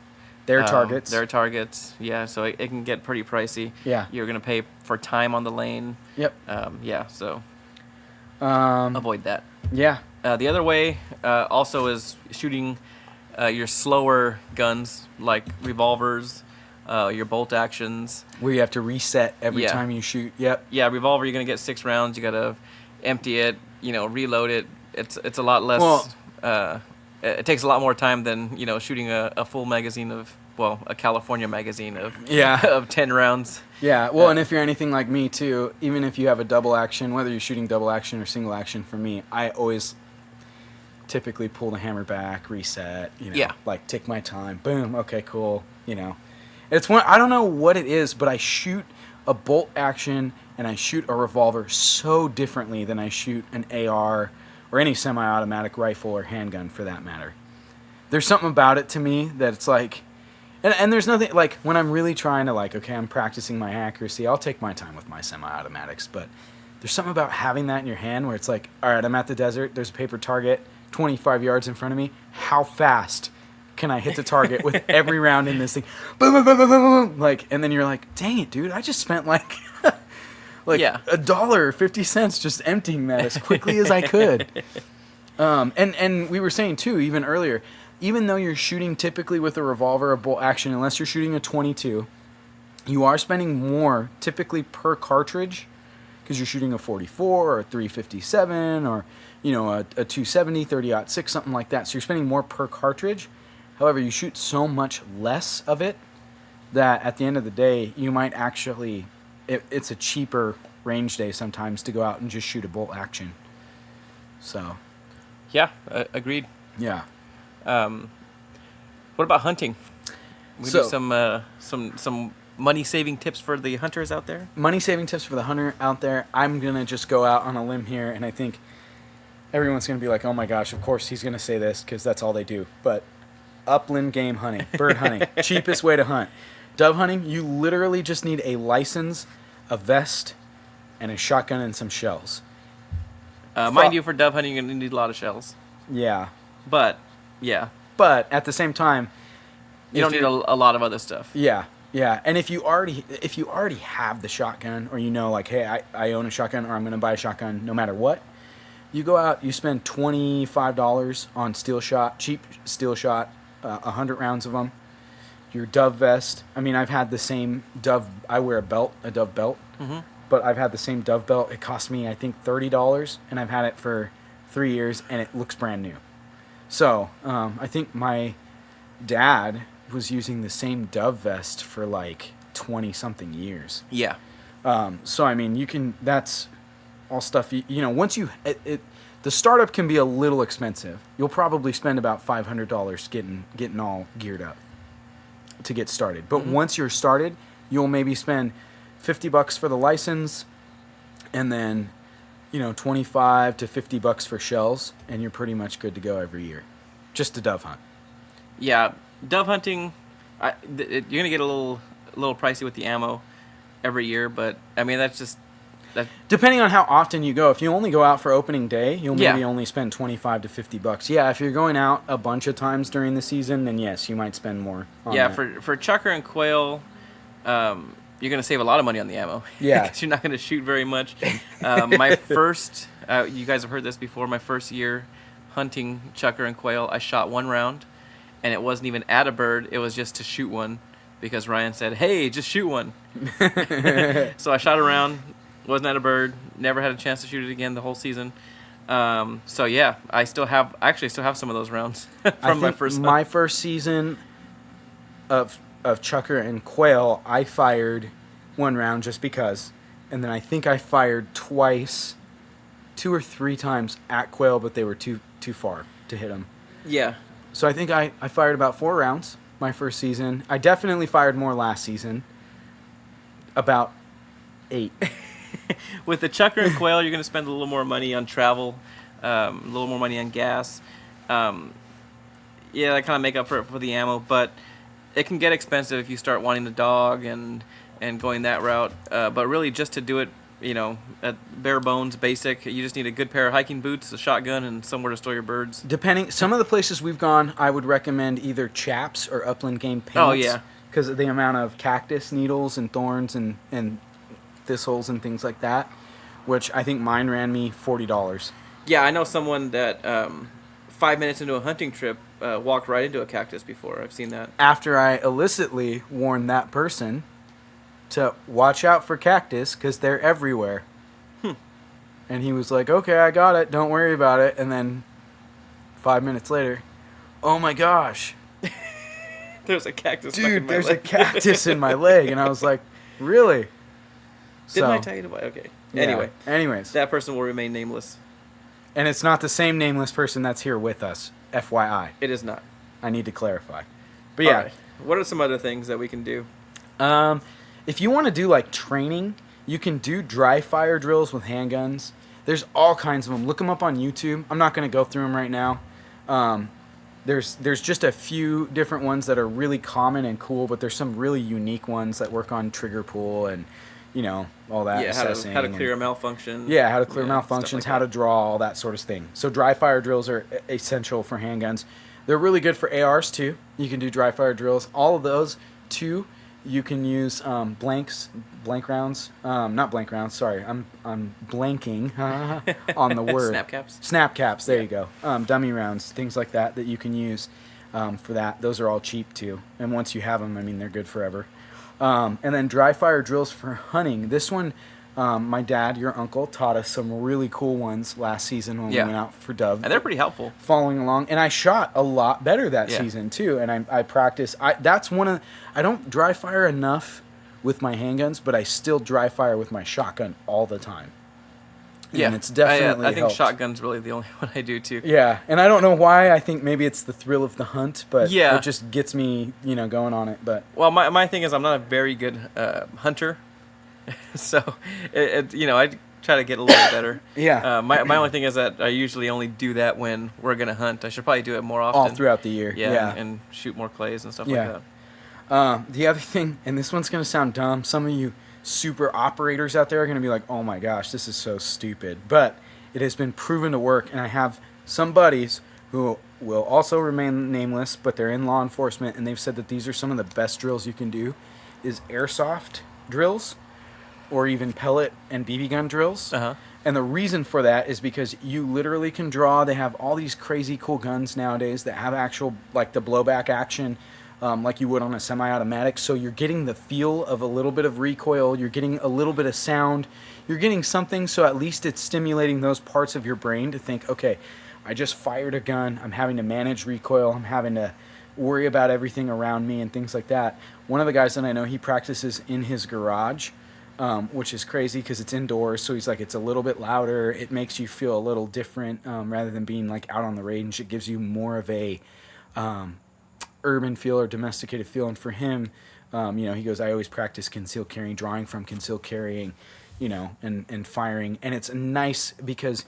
Their targets. Their targets. Yeah, so it can get pretty pricey. Yeah. You're going to pay for time on the lane. Yep. Yeah, so Um, avoid that. yeah. The other way also is shooting your slower guns like revolvers, your bolt actions. Where you have to reset every Yeah. time you shoot. Yep. Yeah, revolver, you're going to get 6 rounds. You got to empty it, reload it. It's a lot less. It takes a lot more time than, shooting a full magazine of, a California magazine of Yeah. of 10 rounds. Yeah, well, and if you're anything like me too, even if you have a double action, whether you're shooting double action or single action, for me, I always typically pull the hammer back, reset, Yeah. like take my time, boom, okay, cool, It's one, I don't know what it is, but I shoot a bolt action and I shoot a revolver so differently than I shoot an AR or any semi-automatic rifle or handgun for that matter. There's something about it to me that it's like, and there's nothing, like, when I'm really trying to, like, okay, I'm practicing my accuracy, I'll take my time with my semi-automatics, but there's something about having that in your hand where it's like, all right, I'm at the desert, there's a paper target 25 yards in front of me, how fast can I hit the target with every round in this thing? Boom, boom, boom, boom, boom, boom. Like, and then you're like, dang it, dude, I just spent, like, Yeah. $1.50 just emptying that as quickly as I could. And we were saying, too, even earlier, even though you're shooting typically with a revolver or bolt action, unless you're shooting a .22, you are spending more typically per cartridge because you're shooting a .44 or a .357 or, a .270, 30-06, something like that. So you're spending more per cartridge. However, you shoot so much less of it that at the end of the day, you might actually, it's a cheaper range day sometimes to go out and just shoot a bolt action. So, Yeah, agreed. yeah. What about hunting? We So- do some money saving tips for the hunters out there. Money saving tips for the hunter out there. I'm going to just go out on a limb here, and I think everyone's going to be like, oh my gosh, of course he's going to say this because that's all they do. But upland game hunting, bird hunting, cheapest way to hunt. Dove hunting, you literally just need a license, a vest, and a shotgun and some shells. Mind you, for dove hunting, you're going to need a lot of shells. Yeah. But, yeah, But at the same time, you don't need a lot of other stuff. Yeah, yeah. And if you already have the shotgun, or like, hey, I own a shotgun, or I'm going to buy a shotgun no matter what, you go out, you spend $25 on steel shot, cheap steel shot, 100 rounds of them. Your dove vest. I mean, I've had the same dove. I wear a dove belt, but I've had the same dove belt. It cost me, I think, $30, and I've had it for 3 years, and it looks brand new. So I think my dad was using the same dove vest for like 20-something years. Yeah. So I mean, that's all stuff. Once the startup can be a little expensive. You'll probably spend about $500 getting all geared up to get started. But once you're started, you'll maybe spend $50 for the license, and then 25 to $50 for shells, and you're pretty much good to go every year. Just to dove hunt. Yeah, dove hunting, you're gonna get a little pricey with the ammo every year, but I mean that's just that. Depending on how often you go. If you only go out for opening day, you'll maybe Yeah. only spend 25 to $50. Yeah, if you're going out a bunch of times during the season, then yes, you might spend more. On Yeah, that. for chucker and quail, you're gonna save a lot of money on the ammo. Yeah. because you're not gonna shoot very much. My first, you guys have heard this before. My first year hunting chucker and quail, I shot 1 round, and it wasn't even at a bird. It was just to shoot one, because Ryan said, "Hey, just shoot one." So I shot a round, wasn't at a bird. Never had a chance to shoot it again the whole season. So yeah, I still have some of those rounds from my first hunt. My first season of chucker and quail, I fired 1 round just because, and then I think I fired twice, 2 or 3 times at quail, but they were too far to hit them. Yeah. So I think I fired about 4 rounds my first season. I definitely fired more last season. About 8. With the chucker and quail, you're going to spend a little more money on travel, a little more money on gas. Yeah, that kind of make up for the ammo, but it can get expensive if you start wanting the dog and going that route. But really, just to do it at bare bones, basic. You just need a good pair of hiking boots, a shotgun, and somewhere to store your birds. Depending, some of the places we've gone, I would recommend either chaps or upland game pants. Oh, yeah. Because of the amount of cactus needles and thorns and thistles and things like that, which I think mine ran me $40. Yeah, I know someone that 5 minutes into a hunting trip walked right into a cactus before. I've seen that. After I illicitly warned that person to watch out for cactus because they're everywhere. And he was like, okay, I got it. Don't worry about it. And then 5 minutes later, oh my gosh. There's a cactus stuck in Dude, my there's leg. a cactus in my leg. And I was like, really? Didn't I tell you to buy? Okay. Yeah. Anyway, Anyways. that person will remain nameless. And it's not the same nameless person that's here with us. FYI. It is not. I need to clarify. But yeah. All right. What are some other things that we can do? If you want to do like training, you can do dry fire drills with handguns. There's all kinds of them. Look them up on YouTube. I'm not going to go through them right now. There's just a few different ones that are really common and cool, but there's some really unique ones that work on trigger pull and all that. Yeah, assessing how to clear a malfunction. Yeah, how to clear stuff malfunctions, like how that. to draw, all that sort of thing. So dry fire drills are essential for handguns. They're really good for ARs too. You can do dry fire drills. All of those too. You can use blank rounds. Not blank rounds. Sorry, I'm blanking on the word. Snap caps. Snap caps. There you go. Dummy rounds, things like that you can use for that. Those are all cheap too. And once you have them, I mean, they're good forever. And then dry fire drills for hunting. This one, my dad, your uncle, taught us some really cool ones last season when we went out for dove. And they're pretty helpful. Following along, and I shot a lot better that Yeah. season too. And I practice. I don't dry fire enough with my handguns, but I still dry fire with my shotgun all the time. Yeah, and it's definitely I think helped. shotgun's really the only one I do too. Yeah, and I don't know why. I think maybe it's the thrill of the hunt, but Yeah. it just gets me, going on it. But Well, my thing is I'm not a very good hunter, so I try to get a little bit better. Yeah. My only thing is that I usually only do that when we're gonna hunt. I should probably do it more often. all throughout the year. Yeah, and shoot more clays and stuff Yeah. like that. The other thing, and this one's going to sound dumb, some of you super operators out there are going to be like, oh my gosh, this is so stupid. But it has been proven to work, and I have some buddies who will also remain nameless, but they're in law enforcement, and they've said that these are some of the best drills you can do, is airsoft drills, or even pellet and BB gun drills. Uh-huh. And the reason for that is because you literally can draw. They have all these crazy cool guns nowadays that have actual, like the blowback action, like you would on a semi-automatic. So you're getting the feel of a little bit of recoil. You're getting a little bit of sound. You're getting something, so at least it's stimulating those parts of your brain to think, okay, I just fired a gun. I'm having to manage recoil. I'm having to worry about everything around me and things like that. One of the guys that I know, he practices in his garage, which is crazy because it's indoors. So he's like, it's a little bit louder. It makes you feel a little different rather than being like out on the range. It gives you more of a urban feel or domesticated feel. And for him, he goes, I always practice concealed carrying, drawing from concealed carrying, and firing. And it's nice because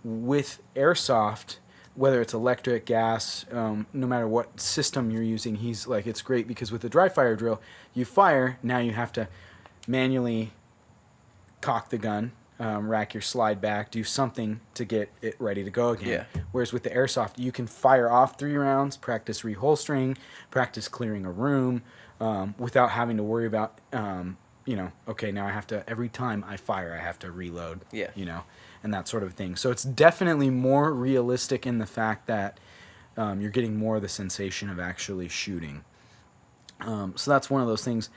with airsoft, whether it's electric, gas, no matter what system you're using, he's like, it's great because with the dry fire drill, you fire, now you have to manually cock the gun, rack your slide back, do something to get it ready to go again. Yeah. Whereas with the airsoft, you can fire off 3 rounds, practice reholstering, practice clearing a room, without having to worry about, okay, now I have to, every time I fire, I have to reload, Yeah. And that sort of thing. So it's definitely more realistic in the fact that you're getting more of the sensation of actually shooting. So that's one of those things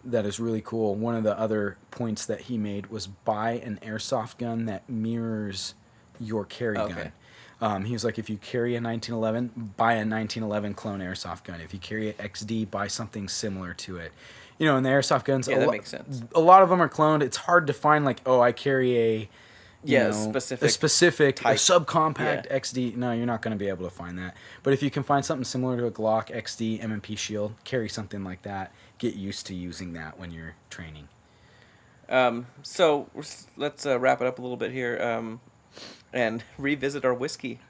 that is really cool. One of the other points that he made was buy an airsoft gun that mirrors your carry gun. He was like, if you carry a 1911, buy a 1911 clone airsoft gun. If you carry an XD, buy something similar to it. And the airsoft guns, Yeah, that makes sense. a lot of them are cloned. It's hard to find like, oh, I carry a specific type. a subcompact Yeah. XD. No, you're not going to be able to find that. But if you can find something similar to a Glock XD M&P Shield, carry something like that. Get used to using that when you're training. So let's wrap it up a little bit here and revisit our whiskey.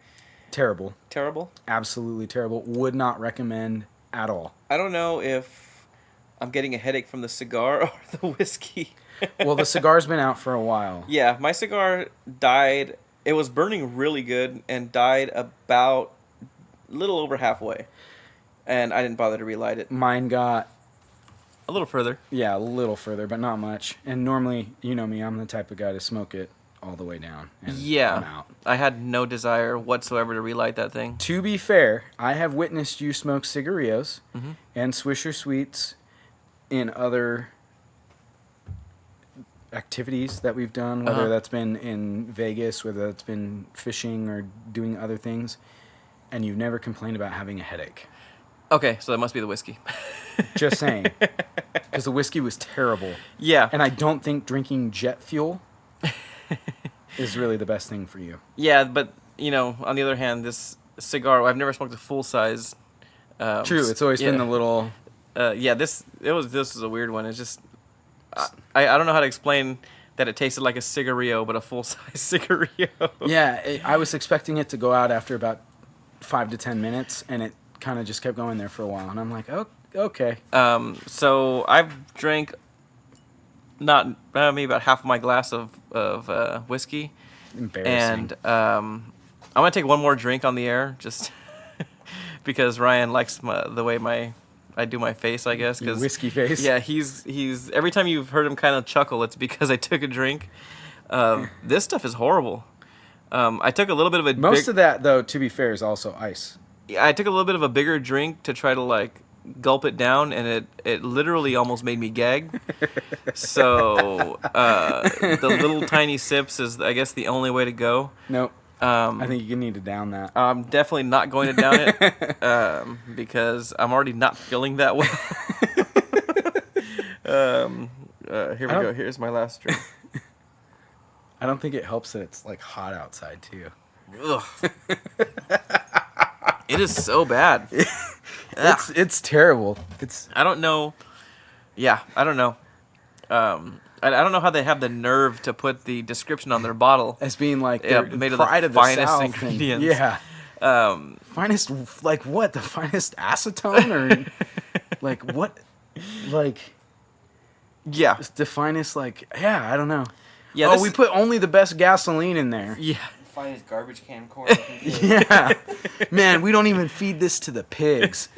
Terrible. Terrible? Absolutely terrible. Would not recommend at all. I don't know if I'm getting a headache from the cigar or the whiskey. Well, the cigar's been out for a while. Yeah, my cigar died. It was burning really good and died about a little over halfway. And I didn't bother to relight it. Mine got, A little further. yeah, a little further, but not much. And normally, you know me, I'm the type of guy to smoke it all the way down. And I'm Yeah. out. I had no desire whatsoever to relight that thing. To be fair, I have witnessed you smoke cigarillos Mhm. and Swisher Sweets in other activities that we've done, whether Uh-huh. that's been in Vegas, whether that's been fishing or doing other things, and you've never complained about having a headache. Okay, so that must be the whiskey. Just saying. Because the whiskey was terrible. Yeah. And I don't think drinking jet fuel is really the best thing for you. Yeah, but, on the other hand, this cigar, I've never smoked a full size. True, it's always been the little... this is a weird one. It's just, I don't know how to explain that it tasted like a cigarillo, but a full-size cigarillo. Yeah, I was expecting it to go out after about 5 to 10 minutes, and it kind of just kept going there for a while. And I'm like, oh, okay. So I've drank maybe about half of my glass of whiskey. Embarrassing. And I'm going to take one more drink on the air, just because Ryan likes the way I do my face, I guess. Your 'Cause, whiskey face? Yeah, he's every time you've heard him kind of chuckle, it's because I took a drink. This stuff is horrible. I took a little bit of a Most of that, though, to be fair, is also ice. I took a little bit of a bigger drink to try to gulp it down, and it literally almost made me gag. So the little tiny sips is, I guess, the only way to go. Nope. I think you need to down that. I'm definitely not going to down it because I'm already not feeling that well. Here we go. Here's my last drink. I don't think it helps that it's hot outside too. Ugh. It is so bad. It's terrible. I don't know. Yeah, I don't know. I don't know how they have the nerve to put the description on their bottle As being Yeah, the made of the pride of the finest South ingredients. yeah. Um, Finest, what? The finest acetone or what? yeah, The finest, I don't know. yeah. We put only the best gasoline in there. Yeah, Finest garbage can corn. Yeah. Man, we don't even feed this to the pigs.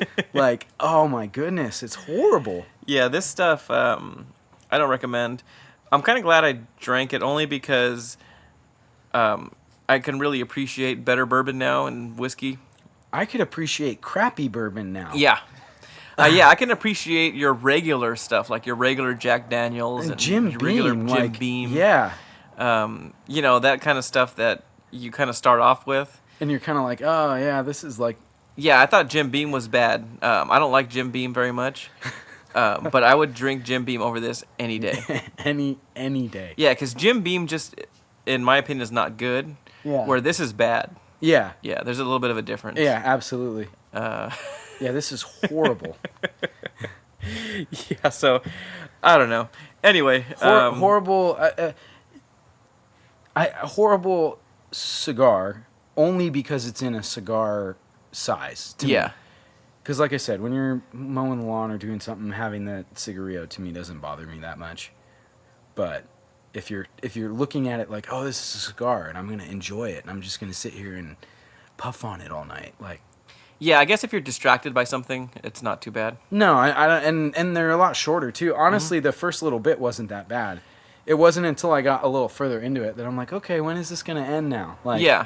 Oh my goodness, it's horrible. yeah. This stuff I don't recommend. I'm kind of glad I drank it only because I can really appreciate better bourbon now and whiskey. I could appreciate crappy bourbon now. Yeah. Yeah, I can appreciate your regular stuff, like your regular Jack Daniels and Jim your regular Beam, Jim Beam. Yeah. That kind of stuff that you kind of start off with. And you're kind of like, oh yeah, this is Yeah, I thought Jim Beam was bad. I don't like Jim Beam very much, but I would drink Jim Beam over this any day. any day. Yeah, because Jim Beam just, in my opinion, is not good. Yeah. Where this is bad. Yeah. Yeah, there's a little bit of a difference. Yeah, absolutely. Uh, Yeah, this is horrible. yeah, so I don't know. Anyway, Horrible. Horrible cigar only because it's in a cigar size. To yeah. Because like I said, when you're mowing the lawn or doing something, having that cigarillo to me doesn't bother me that much. But if you're looking at it like, oh, this is a cigar and I'm gonna enjoy it and I'm just gonna sit here and puff on it all night, Yeah, I guess if you're distracted by something, it's not too bad. no, and they're a lot shorter too. Honestly, the first little bit wasn't that bad. It wasn't until I got a little further into it that I'm like, okay, when is this gonna end now? Yeah.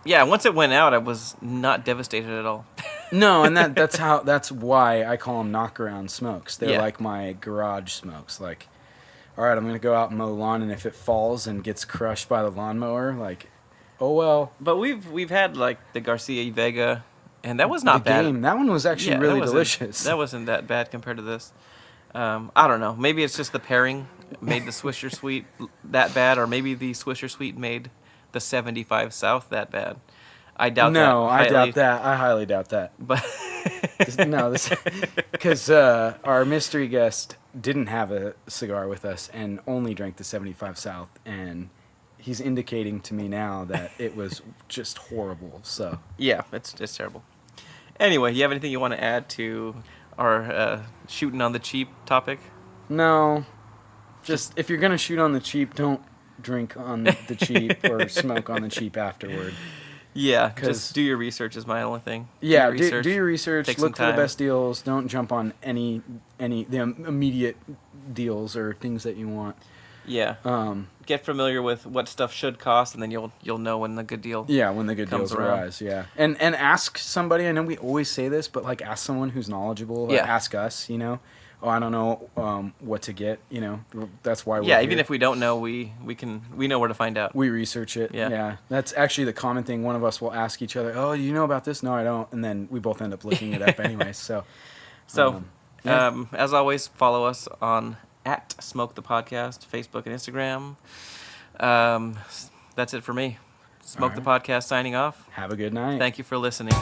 Yeah, once it went out, I was not devastated at all. No, and that's why I call them knockaround smokes. They're Yeah. like my garage smokes. All right, I'm gonna go out and mow the lawn, and if it falls and gets crushed by the lawnmower, oh well. But we've had the Garcia y Vega, and that was not the bad. game. That one was actually Yeah, really that wasn't- delicious. That wasn't that bad compared to this. I don't know. Maybe it's just the pairing made the Swisher Sweet that bad, or maybe the Swisher Sweet made the 75 South that bad. I doubt that. No, I highly. doubt that. I highly doubt that. But No, because our mystery guest didn't have a cigar with us and only drank the 75 South, and he's indicating to me now that it was just horrible. So yeah, it's terrible. Anyway, you have anything you want to add to our shooting on the cheap topic? No, just if you're gonna shoot on the cheap, don't drink on the cheap or smoke on the cheap afterward. Yeah, 'Cause- just do your research is my only thing. Yeah, do your research. Take some Look for the time. best deals. Don't jump on any the immediate deals or things that you want. Yeah. Get familiar with what stuff should cost, and then you'll know when the good deal. Yeah, when the good comes deals around. arise. Yeah, and ask somebody. I know we always say this, but like ask someone who's knowledgeable. Yeah. Ask us. Oh, I don't know what to get. That's why. Yeah, we're even here. if we don't know, we know where to find out. We research it. Yeah. Yeah. That's actually the common thing. One of us will ask each other, "Oh, you know about this?" "No, I don't." And then we both end up looking it up anyway. So, yeah. As always, follow us on @Smoke the Podcast, Facebook and Instagram. That's it for me. Smoke the Podcast signing off. Have a good night. Thank you for listening.